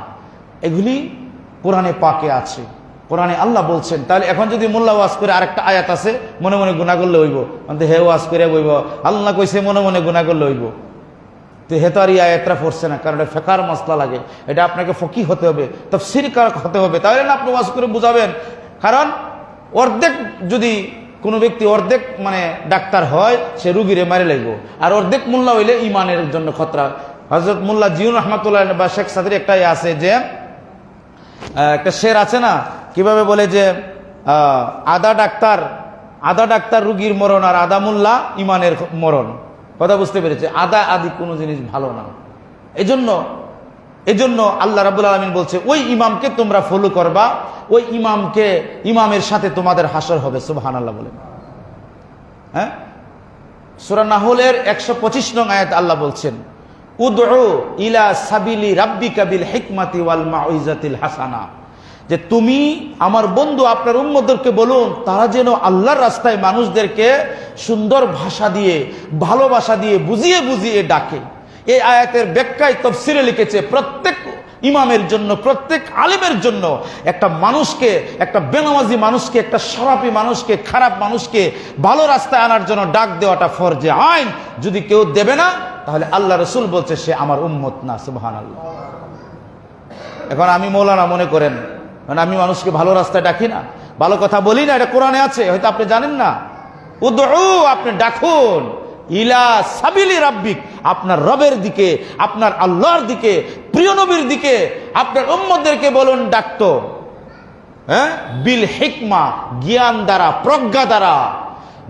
এগুলি কোরআনে পাকে আছে, কোরআনে আল্লাহ বলছেন। তাহলে এখন যদি মোল্লা ওয়াজ করে আরেকটা আয়াত আছে মনে মনে গুনাহ করলে হইব, হে ওয়াজ করে বইব আল্লাহ কইছে মনে মনে গুনাহ করলে হইব, তো হে তো আর এই আয়াতটা পড়ছে না, কারণ এটা ফিকহের মাসলা লাগে, এটা আপনাকে ফকিহ হতে হবে, তাফসীর হতে হবে, তাহলে না আপনি ওয়াজ করে বুঝাবেন। কারণ অর্ধেক যদি কোনো ব্যক্তি অর্ধেক মানে ডাক্তার হয়, সে রুগীরে মারে লাগবে, আর অর্ধেক মোল্লা হইলে ইমানের জন্য খতরা। হযরত মোল্লা জিউন রহমাতুল্লাহ বা শেখ সাদির একটাই আছে যে একটা শের আছে না, কিভাবে বলে যে আধা ডাক্তার রুগীর মরণ, আর আধা মোল্লা ইমানের মরণ। কথা বুঝতে পেরেছে? আদা আদি কোনো জিনিস ভালো না। এজন্য আল্লাহ রাব্বুল আলামিন বলছে ওই ইমামকে তোমরা ফলো করবা, ওই ইমামের সাথে তোমাদের হাসর হবে। সুবহানাল্লাহ বলেন। হ্যাঁ, সূরা নাহলের 125 নং আয়াত আল্লাহ বলছেন, উদউ ইলা সাবিলি রাব্বিকা বিল হিকমাতি ওয়াল মাউইজাতিল হাসানা, যে তুমি আমার বন্ধু আপনার উম্মতদেরকে বলুন তারা যেন আল্লাহর রাস্তায় মানুষদেরকে সুন্দর ভাষা দিয়ে, ভালোবাসা দিয়ে, বুঝিয়ে বুঝিয়ে ডাকে। এই আয়াতের ব্যাখ্যায় তাফসীরে লিখেছে প্রত্যেক ইমামের জন্য, প্রত্যেক আলেমের জন্য একটা মানুষকে, একটা বেনামাজি মানুষকে, একটা শরাবী মানুষকে, খারাপ মানুষকে ভালো রাস্তায় আনার জন্য ডাক দেওয়াটা ফরজে আইন। যদি কেউ দেবে না তাহলে আল্লাহ রাসূল বলছে সে আমার উম্মত না। সুবহানাল্লাহ। এখন আমি মৌলানা মনে করেন, মানে আমি মানুষকে ভালো রাস্তায় ডাকি না, ভালো কথা বলি না, এটা কোরআনে আছে, হয়তো আপনি জানেন না। উদউ, আপনি ডাকুন, ইলা সাবিলি রাব্বিক, আপনার রবের দিকে, আপনার আল্লাহর দিকে, প্রিয় নবীর দিকে আপনার উম্মতদেরকে বলুন ডাকতো। হ্যাঁ, বিল হিকমা, জ্ঞান দ্বারা, প্রজ্ঞা দ্বারা।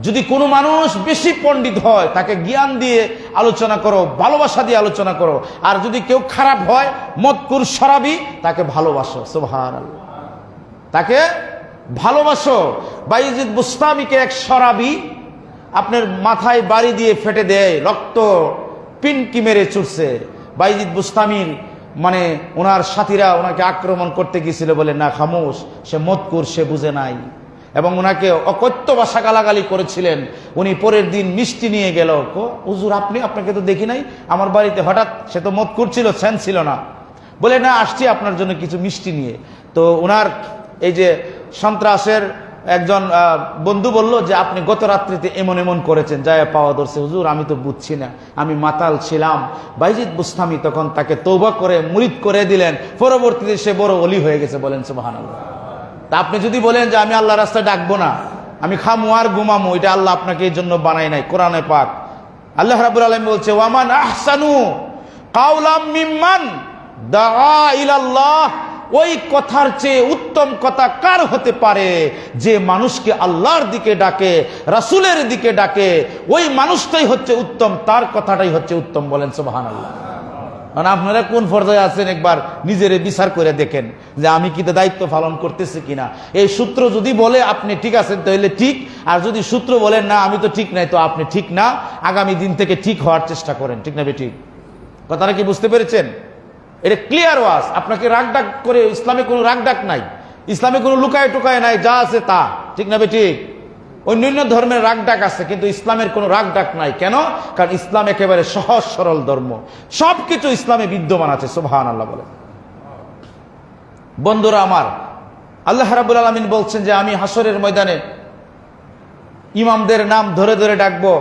যদি কোনো মানুষ বেশি পণ্ডিত হয় তাকে জ্ঞান দিয়ে আলোচনা করো, ভালোবাসা দিয়ে আলোচনা করো, আর যদি কেউ খারাপ হয়, মদকুর শরাবী, তাকে ভালোবাসো। সুবহানাল্লাহ, তাকে ভালোবাসো। বাইজিদ বুস্তামিকে এক শরাবী আপনার মাথায় বাড়ি দিয়ে ফেটে দেয়, রক্ত পিনকি মেরে ছুটছে। বাইজিদ বুস্তামির মানে ওনার সাথীরা ওনাকে আক্রমণ করতে গিয়েছিল, বলে না খামোশ, সে মদকুর, সে বুঝে নাই, এবং ওনাকে অকথ্য ভাষা গালাগালি করেছিলেন। উনি পরের দিন মিষ্টি নিয়ে গেল, হুজুর আপনাকে তো দেখি নাই আমার বাড়িতে, হঠাৎ, সে তো মদ করছিল, সেন ছিল না, বলে না আসছি আপনার জন্য কিছু মিষ্টি নিয়ে। তো ওনার এই যে সন্ত্রাসের একজন বন্ধু বলল যে আপনি গত রাত্রিতে এমন এমন করেছেন, যায় পাওয়া ধরছে। হুজুর আমি তো বুঝছি না, আমি মাতাল ছিলাম। বাইজিদ বুস্তামি তখন তাকে তওবা করে মুরিদ করে দিলেন, পরবর্তীতে সে বড় ওলি হয়ে গেছে। বলেন সুবহানাল্লাহ। তা আপনি যদি বলেন যে আমি আল্লাহ রাস্তায় ডাকবো না, আমি খামু আর ঘুমামো, এটা আল্লাহ আপনাকে এই জন্য বানাই নাই। কোরআনে পাক আল্লাহ রাব্বুল আলামিন বলছে, ওয়ামান আহসানু কাওলাম মিম্মান দাআ ইলাল্লাহ, ওই কথার চেয়ে উত্তম কথা কার হতে পারে যে মানুষকে আল্লাহর দিকে ডাকে, রাসূলের দিকে ডাকে, ওই মানুষটাই হচ্ছে উত্তম, তার কথাটাই হচ্ছে উত্তম। বলেন সুবহানাল্লাহ। মানে আপনারা কোন পর্যায়ে আছেন একবার নিজের বিচার করে দেখেন যে আমি কি দায়িত্ব পালন করতেছি কিনা। এই সূত্র যদি বলে আপনি ঠিক আছেন তাহলে ঠিক, আর যদি সূত্র বলেন না আমি তো ঠিক নাই, তো আপনি ঠিক না, আগামী দিন থেকে ঠিক হওয়ার চেষ্টা করেন। ঠিক না বেঠিক? কথাটা কি বুঝতে পেরেছেন? এটা ক্লিয়ার ওয়াজ। আপনাকে রাগ ডাক করে, ইসলামে কোনো রাগ ডাক নাই, ইসলামে কোনো লুকায় টুকায় নাই, যা আছে তা। ঠিক না বেঠিক? অন্যান্য ধর্মের রাগ ডাক আছে, কিন্তু ইসলামের কোনো রাগ ডাক নাই। কেন? কারণ ইসলাম একেবারে সহজ সরল ধর্ম, সবকিছু ইসলামে বিদ্যমান আছে। সুবহানাল্লাহ বলে। বন্ধুরা আমার, আল্লাহ রাব্বুল আলামিন বলছেন যে আমি হাসরের ময়দানে ইমামদের নাম ধরে ধরে ডাকবো,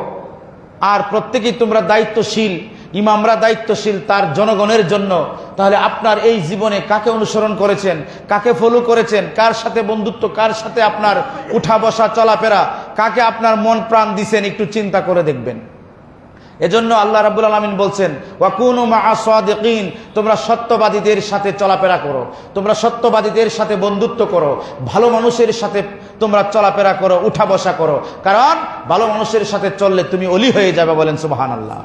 আর প্রত্যেকেই তোমরা দায়িত্বশীল, ইমামরা দায়িত্বশীল তার জনগণের জন্য। তাহলে আপনার এই জীবনে কাকে অনুসরণ করেছেন, কাকে ফলো করেছেন, কার সাথে বন্ধুত্ব, কার সাথে আপনার উঠা বসা চলাফেরা, কাকে আপনার মন প্রাণ দিছেন, একটু চিন্তা করে দেখবেন। এজন্য আল্লাহ রাব্বুল আলামিন বলছেন ওয়াকুনু মা'আস সাদিকিন, তোমরা সত্যবাদীদের সাথে চলাফেরা করো, তোমরা সত্যবাদীদের সাথে বন্ধুত্ব করো, ভালো মানুষের সাথে তোমরা চলাফেরা করো, উঠা বসা করো, কারণ ভালো মানুষের সাথে চললে তুমি ওলি হয়ে যাবে। বলেন সুবহানাল্লাহ।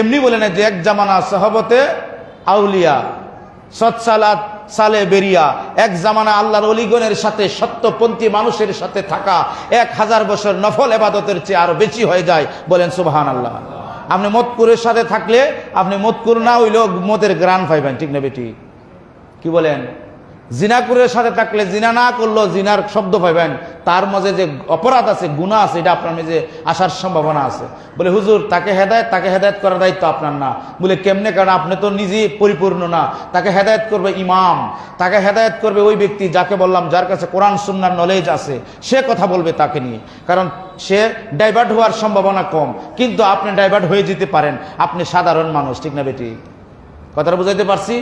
এমনি বলে না যে এক জামানা সাহাবতে আউলিয়া সৎসালাত সালে বেরিয়া, এক জামানা আল্লাহর অলিগণের সাথে সত্যপন্থী মানুষের সাথে থাকা 1000 বছর নফল ইবাদতের চেয়ে আরো বেশি হয়ে যায়। বলেন সুবহানাল্লাহ। আপনি মদকুরের সাথে থাকলে আপনি মদকুর না হইলেও মদের গ্রান পাইবেন, ঠিক না বেটি? কি বলেন? জিনাকুরের সাথে থাকলে জিনা না করলেও জিনার শব্দ পাইবেন, তার মাঝে যে অপরাধ আছে, গুনাহ আছে, এটা আপনার মাঝে আসার সম্ভাবনা আছে। বলে হুজুর তাকে হেদায়েত করার দায়িত্ব আপনার না। বলে কেমনে? কারণ আপনি তো নিজেই পরিপূর্ণ না। তাকে হেদায়েত করবে ইমাম, তাকে হেদায়েত করবে ওই ব্যক্তি যাকে বললাম, যার কাছে কোরআন সুন্নাহর নলেজ আছে, সে কথা বলবে তাকে নিয়ে, কারণ সে ডাইভার্ট হওয়ার সম্ভাবনা কম। কিন্তু আপনি ডাইভার্ট হয়ে যেতে পারেন, আপনি সাধারণ মানুষ, ঠিক না বেটি? কথাটা বুঝাইতে পারছি?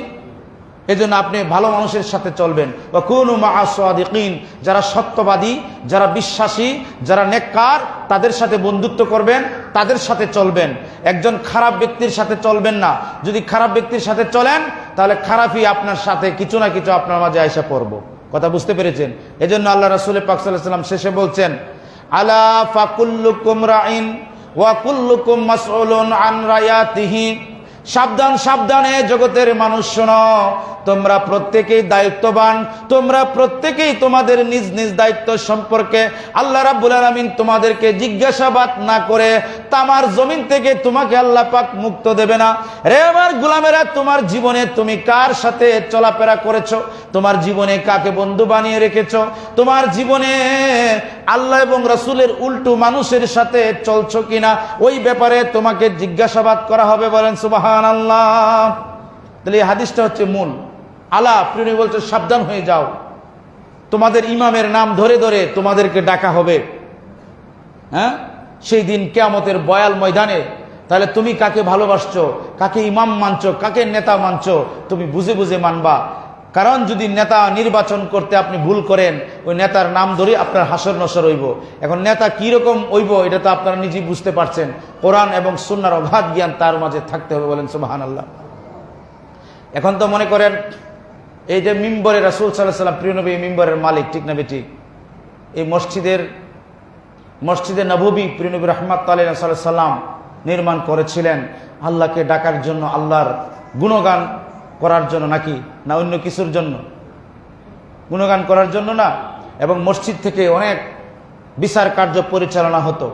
এই জন্য আপনি ভালো মানুষের সাথে চলবেন। ওয়াকুনু মা'আস সাদিকিন, যারা সত্যবাদী, যারা বিশ্বাসী, যারা নেককার, তাদের সাথে বন্ধুত্ব করবেন, তাদের সাথে চলবেন। একজন খারাপ ব্যক্তির সাথে চলবেন না। যদি খারাপ ব্যক্তির সাথে চলেন তাহলে খারাপই আপনার সাথে কিছু না কিছু আপনার মাঝে আইসা পড়ব। কথা বুঝতে পেরেছেন? এজন্য আল্লাহ রাসূল পাক সাল্লাল্লাহু আলাইহি ওয়াসাল্লাম শেষে বলছেন, আলা ফাকুল্লুকুম রাইন ওয়া কুল্লুকুম মাসউলুন আন রায়াতিহি। সাবধান, সাবধানে জগতের মানুষ শোনো, তোমরা প্রত্যেকেই দায়িত্ববান, তোমরা প্রত্যেকেই তোমাদের নিজ নিজ দায়িত্ব সম্পর্কে আল্লাহ রাব্বুল আলামিন তোমাদেরকে জিজ্ঞাসাবাদ না করে তামার জমিন থেকে তোমাকে আল্লাহ পাক মুক্ত দেবে না। রে আমার গোলামেরা, তোমার জীবনে তুমি কার সাথে চলাফেরা করেছো, তোমার জীবনে কাকে বন্ধু বানিয়ে রেখেছো, তোমার জীবনে আল্লাহ এবং রাসূলের উল্টো মানুষের সাথে চলছো কিনা, ওই ব্যাপারে তোমাকে জিজ্ঞাসাবাদ করা হবে। বলেন সুবহানাল্লাহ। তাহলে এই হাদিসটা হচ্ছে মূল। আলা, প্রিয় বলছে সাবধান হয়ে যাও, তোমাদের ইমামের নাম ধরে ধরে তোমাদেরকে ডাকা হবে। হ্যাঁ, সেই দিন কিয়ামতের বয়াল ময়দানে। তাহলে তুমি কাকে ভালোবাসছো, কাকে ইমাম মানছো, কাকে নেতা মানছো, তুমি বুঝে বুঝে মানবা। কারণ যদি নেতা নির্বাচন করতে আপনি ভুল করেন, ওই নেতার নাম ধরে আপনার হাসর নসর হইব। এখন নেতা কি রকম হইব এটা তো আপনারা নিজেই বুঝতে পারছেন। কোরআন এবং সুন্নাহর অগাধ জ্ঞান তার মাঝে থাকতে হবে। বলেন সুবহানাল্লাহ। এখন তো মনে করেন এই যে মিম্বরে রাসূল সাল্লাল্লাহু আলাইহি ওয়াসাল্লাম, প্রিয় নবী মিম্বরের মালিক, ঠিক না বেটি? এই মসজিদে নববী প্রিয় নবী রাহমাতুল্লাহি আলাইহি সাল্লাল্লাহু আলাইহি ওয়াসাল্লাম নির্মাণ করেছিলেন আল্লাহকে ডাকার জন্য, আল্লাহর গুণগান করার জন্য, নাকি না অন্য কিছুর জন্য? গুণগান করার জন্য না। এবং মসজিদ থেকে অনেক বিচার কার্য পরিচালনা হতো।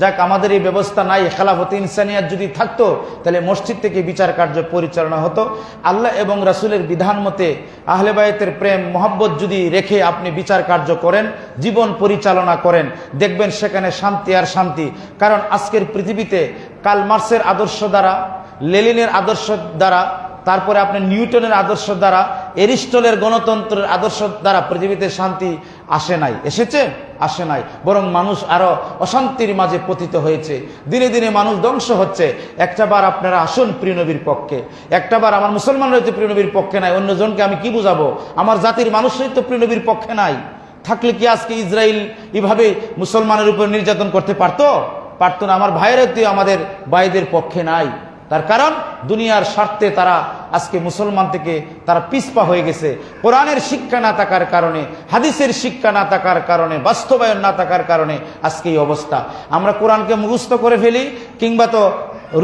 যাক, আমাদের এই ব্যবস্থা নাই। খেলাফতে ইনসানিয়াত যদি থাকতো তাহলে মসজিদ থেকে বিচার কার্য পরিচালনা হতো। আল্লাহ এবং রাসূলের বিধান মতে আহলে বায়তের প্রেম মহব্বত যদি রেখে আপনি বিচার কার্য করেন, জীবন পরিচালনা করেন, দেখবেন সেখানে শান্তি আর শান্তি। কারণ আজকের পৃথিবীতে কার্ল মার্ক্সের আদর্শ দ্বারা, লেনিনের আদর্শ দ্বারা, তারপরে আপনি নিউটনের আদর্শ দ্বারা, এরিস্টলের গণতন্ত্রের আদর্শ দ্বারা পৃথিবীতে শান্তি আসে নাই। এসেছে? আসে নাই। বরং মানুষ আরো অশান্তির মাঝে পতিত হয়েছে। দিনে দিনে মানুষ ধ্বংস হচ্ছে। একটাবার আপনারা আসুন প্রিয় নবীর পক্ষে। একটাবার আমার মুসলমানরা তো প্রিয় নবীর পক্ষে নাই, অন্যজনকে আমি কি বুঝাবো? আমার জাতির মানুষই তো প্রিয় নবীর পক্ষে নাই। থাকলে কি আজকে ইসরায়েল এভাবে মুসলমানের উপর নির্যাতন করতে পারতো? পারতো না। আমার ভাইয়েরা তো আমাদের ভাইদের পক্ষে নাই। তার কারণ দুনিয়ার স্বার্থে তারা আজকে মুসলমান থেকে তারা পিছপা হয়ে গেছে। কোরআনের শিক্ষা না থাকার কারণে, হাদিসের শিক্ষা না থাকার কারণে, বাস্তবায়ন না থাকার কারণে আজকে এই অবস্থা। আমরা কোরআনকে মুখস্থ করে ফেলি, কিংবা তো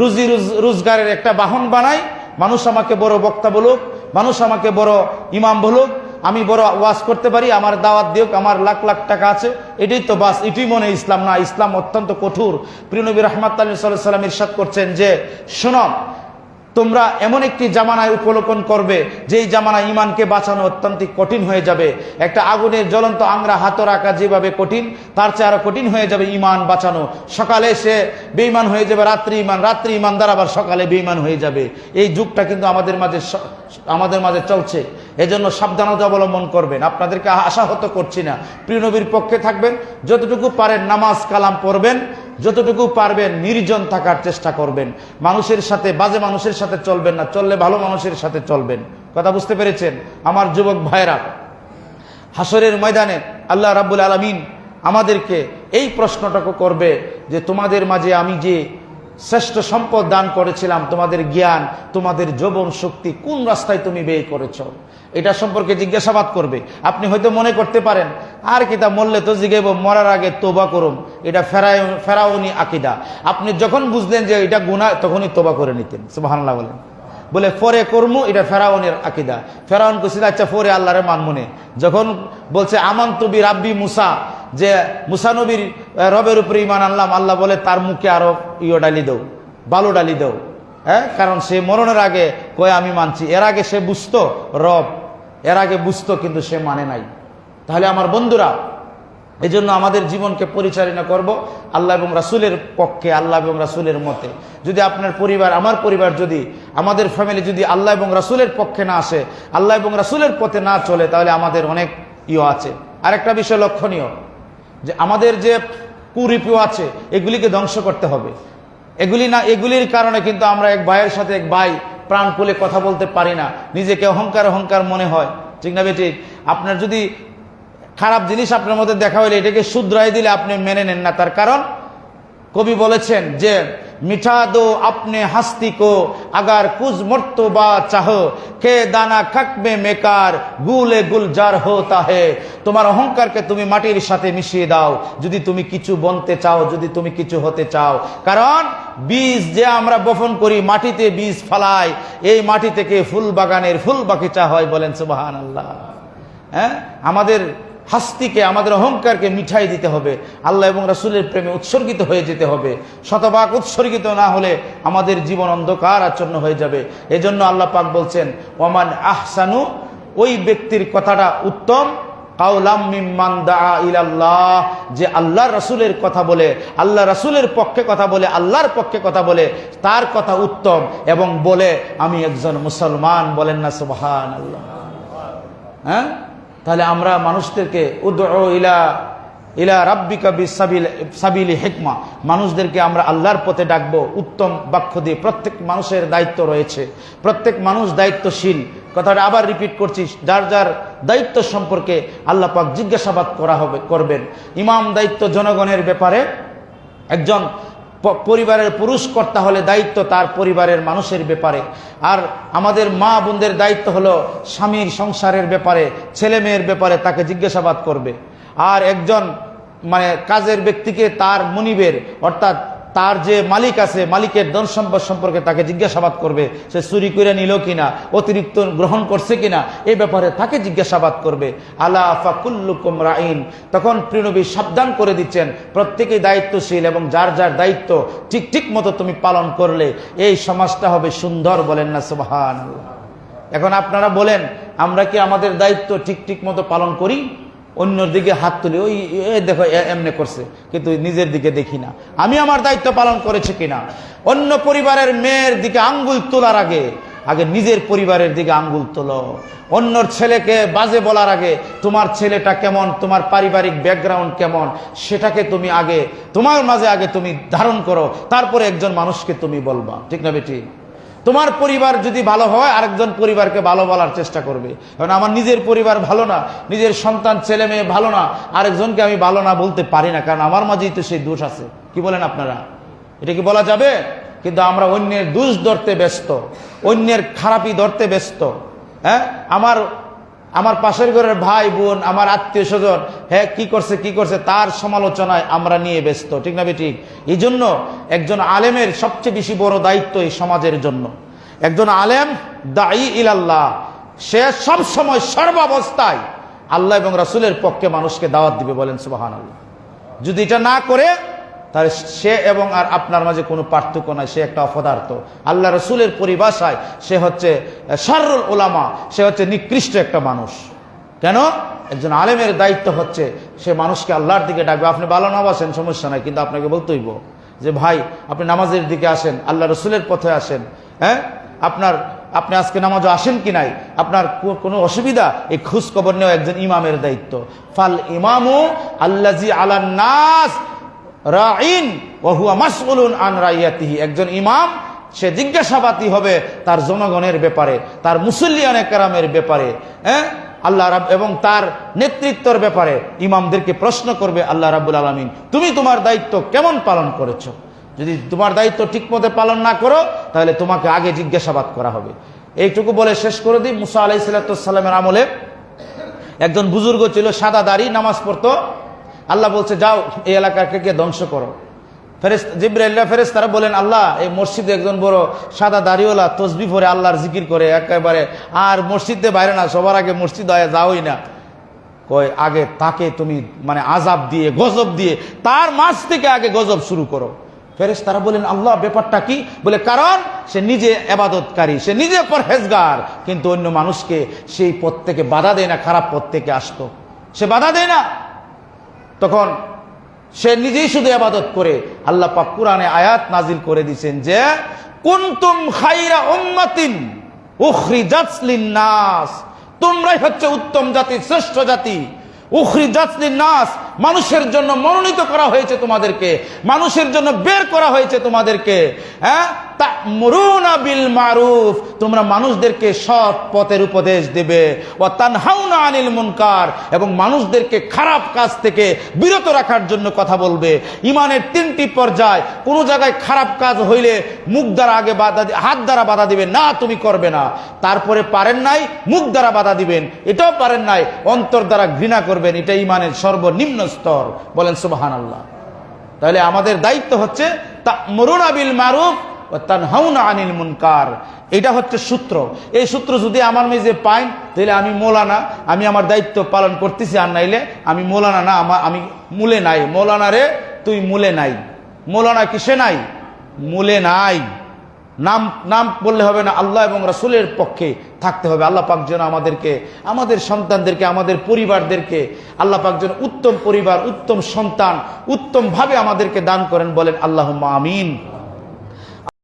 রুজি রোজগারের একটা বাহন বানাই। মানুষ আমাকে বড় বক্তা বলুক, মানুষ আমাকে বড় ইমাম বলুক, আমি বড় ওয়াজ করতে পারি, আমার দাওয়াত দিওক, আমার লাখ লাখ টাকা আছে, এটাই তো বাস, এটাই মনে ইসলাম না। ইসলাম অত্যন্ত কঠোর। প্রিয় নবী রাহমাতুল্লাহি সাল্লাল্লাহু আলাইহি ওয়াসাল্লাম ইরশাদ করছেন যে, শোনো, তোমরা এমন একটি জামানায় উপলক্ষণ করবে যেই জামানায় ইমানকে বাঁচানো অত্যন্ত কঠিন হয়ে যাবে। একটা আগুনের জ্বলন্ত আংরা হাতে রাখা যেভাবে কঠিন, তার চেয়ে আরো কঠিন হয়ে যাবে ইমান বাঁচানো। সকালে সে বেঈমান হয়ে যাবে, রাত্রি ইমানদার আবার সকালে বেঈমান হয়ে যাবে। এই যুগটা কিন্তু আমাদের মাঝে চলছে। এজন্য সাবধানতা অবলম্বন করবেন। আপনাদেরকে আশাহত করছি না, প্রিয় নবীর পক্ষে থাকবেন। যতটুকু পারেন নামাজ কালাম পড়বেন, যতটুকু পারবেন নির্জন থাকার চেষ্টা করবেন। মানুষের সাথে, বাজে মানুষের সাথে চলবেন না, চললে ভালো মানুষের সাথে চলবেন। কথা বুঝতে পেরেছেন আমার যুবক ভাইরা? হাসরের ময়দানে আল্লাহ রাব্বুল আলামিন আমাদেরকে এই প্রশ্নটাকে করবে যে, তোমাদের মাঝে আমি যে শ্রেষ্ঠ সম্পদ দান করেছিলাম, তোমাদের জ্ঞান, তোমাদের যৌবন শক্তি, কোন রাস্তায় তুমি ব্যয় করেছ, এটা সম্পর্কে জিজ্ঞাসাবাদ করবে। আপনি হয়তো মনে করতে পারেন আর কিতা মরলে তো জিজ্ঞাসা মরার আগে তোবা করুম, এটা ফেরাউনি আকিদা। আপনি যখন বুঝলেন যে এটা গুনাহ তখনই তোবা করে নিতেন। সুবহানাল্লাহ বলেন। বলে পরে কর্ম, এটা ফেরাউনের আকিদা। ফেরাউন কইছিল আচ্ছা পরে আল্লাহরে মানমনে। যখন বলছে আমানতু বি রাব্বি মুসা, যে মুসা নবীর রবের উপরে ঈমান আনলাম, আল্লাহ বলে তার মুখে আরো ডালি দাও, বালু ডালি দাও। হ্যাঁ, কারণ সে মরণের আগে কয় আমি মানছি। এর আগে সে বুঝতো রব, এর আগে বুঝতো, কিন্তু সে মানে নাই। তাহলে আমার বন্ধুরা, এই জন্য আমাদের জীবনকে পরিচালনা করব আল্লাহ এবং রাসূলের পক্ষে, আল্লাহ এবং রাসূলের মতে। যদি আপনার পরিবার, আমার পরিবার, যদি আমাদের ফ্যামিলি যদি আল্লাহ এবং রাসূলের পক্ষে না আসে, আল্লাহ এবং রাসূলের পথে না চলে, তাহলে আমাদের অনেক আছে। আরেকটা বিষয় লক্ষণীয়, যে আমাদের যে কুরীতি আছে এগুলিকে ধ্বংস করতে হবে। এগুলির কারণে কিন্তু আমরা এক ভাইয়ের সাথে এক ভাই প্রাণ খুলে কথা বলতে পারি না, নিজেকে অহংকার মনে হয়, ঠিক না বেঠিক? আপনার যদি খারাপ জিনিস আপনার মধ্যে দেখা হইলে এটাকে শুধরাই দিলে আপনি মেনে নেন না। তার কারণ কবি বলেছেন যে মিঠা দো আপনি হাস্তি কো আগার কুজ মর্তবা চাহ কে দানা খাকবে মেকার গুলে গুলজার হোতা হে। তোমার অহংকারকে তুমি মাটির সাথে মিশিয়ে দাও যদি তুমি কিছু বনতে চাও, যদি তুমি কিছু হতে চাও। কারণ বীজ যে আমরা বপন করি, মাটিতে বীজ ফলাই, এই মাটি থেকে ফুল বাগানের ফুল বাগিচা হয়। বলেন সুবহানাল্লাহ। হ্যাঁ, আমাদের হাস্তিকে, আমাদের অহংকারকে মিঠাই দিতে হবে, আল্লাহ এবং রাসূলের প্রেমে উৎসর্গিত হয়ে যেতে হবে। শতভাগ উৎসর্গিত না হলে আমাদের জীবন অন্ধকার আচ্ছন্ন হয়ে যাবে। এজন্য আল্লাহ পাক বলছেন ওয়ামান আহসানু, ওই ব্যক্তির কথাটা উত্তম, কাওলাম মিম্মান দাআ ইলাল্লাহ, যে আল্লাহর রাসূলের কথা বলে, আল্লাহ রাসূলের পক্ষে কথা বলে, আল্লাহর পক্ষে কথা বলে, তার কথা উত্তম, এবং বলে আমি একজন মুসলমান। বলেন না সুবহানাল্লাহ। হ্যাঁ, তাহলে আমরা মানুষদেরকে উদউ ইলা রাব্বিকা বিসাবিলি হিকমা, মানুষদেরকে আমরা আল্লাহর পথে ডাকবো উত্তম বাক্য দিয়ে। প্রত্যেক মানুষের দায়িত্ব রয়েছে, প্রত্যেক মানুষ দায়িত্বশীল। কথাটা আবার রিপিট করছি, যার যার দায়িত্ব সম্পর্কে আল্লাহ পাক জিজ্ঞাসাবাদ করবেন। ইমাম দায়িত্ব জনগণের ব্যাপারে, একজন পরিবারের পুরুষ কর্তা হলে দায়িত্ব তার পরিবারের মানুষের ব্যাপারে। আর আমাদের মা বোনদের দায়িত্ব হলো স্বামীর সংসারের ব্যাপারে, ছেলে মেয়ের ব্যাপারে তাকে জিজ্ঞাসাবাদ করবে। আর একজন কাজের ব্যক্তিকে তার মুনিবের, অর্থাৎ তার যে মালিক আছে, মালিকের ধন সম্পদ সম্পর্কে তাকে জিজ্ঞাসাবাদ করবে। সে চুরি করে নিল কিনা, অতিরিক্ত গ্রহণ করছে কিনা, এই ব্যাপারে তাকে জিজ্ঞাসাবাদ করবে। আলা ফাকুল্লুকুম রাইন। তখন প্রিয় নবী সাবধান করে দিচ্ছেন, প্রত্যেকেই দায়িত্বশীল, এবং যার যার দায়িত্ব ঠিক মতো তুমি পালন করলে এই সমাজটা হবে সুন্দর। বলেন না সুবহানাল্লাহ। এখন আপনারা বলেন, আমরা কি আমাদের দায়িত্ব ঠিক মতো পালন করি? অন্যর দিকে হাত তুলি, ওই দেখো এমনি করছে, কিন্তু নিজের দিকে দেখি না আমি আমার দায়িত্ব পালন করেছি কিনা। অন্য পরিবারের মেয়ের দিকে আঙ্গুল তোলার আগে নিজের পরিবারের দিকে আঙ্গুল তোলো। অন্যর ছেলেকে বাজে বলার আগে তোমার ছেলেটা কেমন, তোমার পারিবারিক ব্যাকগ্রাউন্ড কেমন, সেটাকে তুমি তোমার মাঝে তুমি ধারণ করো, তারপরে একজন মানুষকে তুমি বলবা, ঠিক না বেটি? তোমার পরিবার যদি ভালো হয়, আরেকজন পরিবারকে ভালো বলার চেষ্টা করবে। কারণ আমার নিজের পরিবার ভালো না, নিজের সন্তান ছেলে মেয়ে ভালো না, আরেকজনকে আমি ভালো না বলতে পারি না, কারণ আমার মাঝেই তো সেই দোষ আছে। কি বলেন আপনারা? এটা কি বলা যাবে? কিন্তু আমরা অন্যের দোষ ধরতে ব্যস্ত, অন্যের খারাপই ধরতে ব্যস্ত। হ্যাঁ, আমার পাশের ঘরের ভাই বোন, আমার আত্মীয় স্বজন, হ্যাঁ কি করছে তার সমালোচনায় আমরা নিয়ে ব্যস্ত, ঠিক না বেঠিক? এই জন্য একজন আলেমের সবচেয়ে বেশি বড় দায়িত্ব এই সমাজের জন্য। একজন আলেম দাঈ ইলাল্লাহ, সে সব সময় সর্বাবস্থায় আল্লাহ এবং রাসূলের পক্ষে মানুষকে দাওয়াত দিবে। বলেন সুবহানাল্লাহ। যদি এটা না করে, তাহলে সে এবং আর আপনার মাঝে কোনো পার্থক্য নাই, সে একটা অপদার্থ। আল্লাহ রাসূলের পরিভাষায় সে হচ্ছে শাররুল উলামা, সে হচ্ছে নিকৃষ্ট একটা মানুষ। কেন? একজন আলেমের দায়িত্ব হচ্ছে সে মানুষকে আল্লাহর দিকে ডাকবে। আপনি ভালো না বাসেন সমস্যা নাই, কিন্তু আপনাকে বলতে হইব যে ভাই আপনি নামাজের দিকে আসেন, আল্লাহ রাসূলের পথে আসেন। হ্যাঁ, আপনি আজকে নামাজও আসেন কি নাই, আপনার কোনো অসুবিধা, এই খোঁজ খবর নেওয়া একজন ইমামের দায়িত্ব। ফাল ইমামু আল্লাযী আলান নাস রাইন ওয়া হুয়া মাসউলুন আন রাইয়াতিহি। একজন ইমাম, সে জিজ্ঞাসাবাদী হবে তার জনগণের ব্যাপারে, তার মুসল্লিয়ানে কেরামের ব্যাপারে, হ্যাঁ আল্লাহ এবং তার নেতৃত্বের ব্যাপারে ইমামদেরকে প্রশ্ন করবে আল্লাহ রাব্বুল আলামিন, তুমি তোমার দায়িত্ব কেমন পালন করেছো? যদি তোমার দায়িত্ব ঠিকমতো পালন না করো তাহলে তোমাকে আগে জিজ্ঞাসাবাদ করা হবে। এইটুকু বলে শেষ করে দিই। মুসা আলাইহিস সালামের আমলে একজন বুজুর্গ ছিল, সাদা দাড়ি, নামাজ পড়তো। আল্লাহ বলছে যাও এই এলাকাকে গিয়ে ধ্বংস করো। জিবরাইল ফেরেশতারা বলেন আল্লাহ এই মসজিদে একজন বড় সাদা দাড়িওয়ালা তসবিহ পড়ে আল্লাহর জিকির করে একেবারে, আর মসজিদে বাইরে না, সবার আগে মসজিদ হয়ে যাওই না। কয় আগে তাকে তুমি মানে আযাব দিয়ে গজব দিয়ে তার মাঝ থেকে আগে গজব শুরু করো। ফেরেশতারা বলেন আল্লাহ ব্যাপারটা কি? বলে কারণ সে নিজে ইবাদতকারী, সে নিজে পরহেজগার, কিন্তু অন্য মানুষকে সেই পথ থেকে বাধা দেয় না, খারাপ পথ থেকে আসতো সে বাধা দেয় না, তখন সে নিজেই শুধু ইবাদত করে। আল্লাহ পাক কুরআনে আয়াত নাজিল করে দিয়েছেন যে কুনতুম খায়রা উম্মাতিন উখরিজাত লিন-নাস, তোমরাই হচ্ছে উত্তম জাতি, শ্রেষ্ঠ জাতি। উখরিজাত লিন-নাস, মানুষের জন্য মনোনীত করা হয়েছে তোমাদেরকে, মানুষের জন্য বের করা হয়েছে তোমাদেরকে। হ্যাঁ, তা'মুরুনা বিল মারুফ, তোমরা মানুষদেরকে সৎ পথের উপদেশ দেবে। ওয়া তানহাউনা আনিল মুনকার, এবং মানুষদেরকে খারাপ কাজ থেকে বিরত রাখার জন্য কথা বলবে। ইমানের তিনটি পর্যায়। কোন জায়গায় খারাপ কাজ হইলে মুখ দ্বারা আগে বাধা, হাত দ্বারা বাধা দিবেন না, তুমি করবে না। তারপরে পারেন নাই মুখ দ্বারা বাধা দিবেন, এটাও পারেন নাই অন্তর দ্বারা ঘৃণা করবেন, এটা ইমানের সর্বনিম্ন স্তর। বলেন সুবহানাল্লাহ। তাহলে আমাদের দায়িত্ব হচ্ছে তা'মুরুনা বিল মারুফ ওয়া তানহাউনা আনিল মুনকার। এটা হচ্ছে সূত্র। এই সূত্র যদি আমার মেজে পাই তাহলে আমি মৌলানা, আমি আমার দায়িত্ব পালন করতেছি, আর নাইলে আমি মৌলানা না, আমি মূলে নাই। মৌলানা রে তুই মূলে নাই। মৌলানা কিসে নাই? মূলে নাই। নাম বললে হবে না, আল্লাহ এবং রাসূলের পক্ষে থাকতে হবে। আল্লাহ পাক যেন আমাদেরকে, আমাদের সন্তানদেরকে, আমাদের পরিবারদেরকে আল্লাহ পাক যেন উত্তম পরিবার, উত্তম সন্তান, উত্তম ভাবে আমাদেরকে দান করেন। বলেন আল্লাহুম্মা আমিন।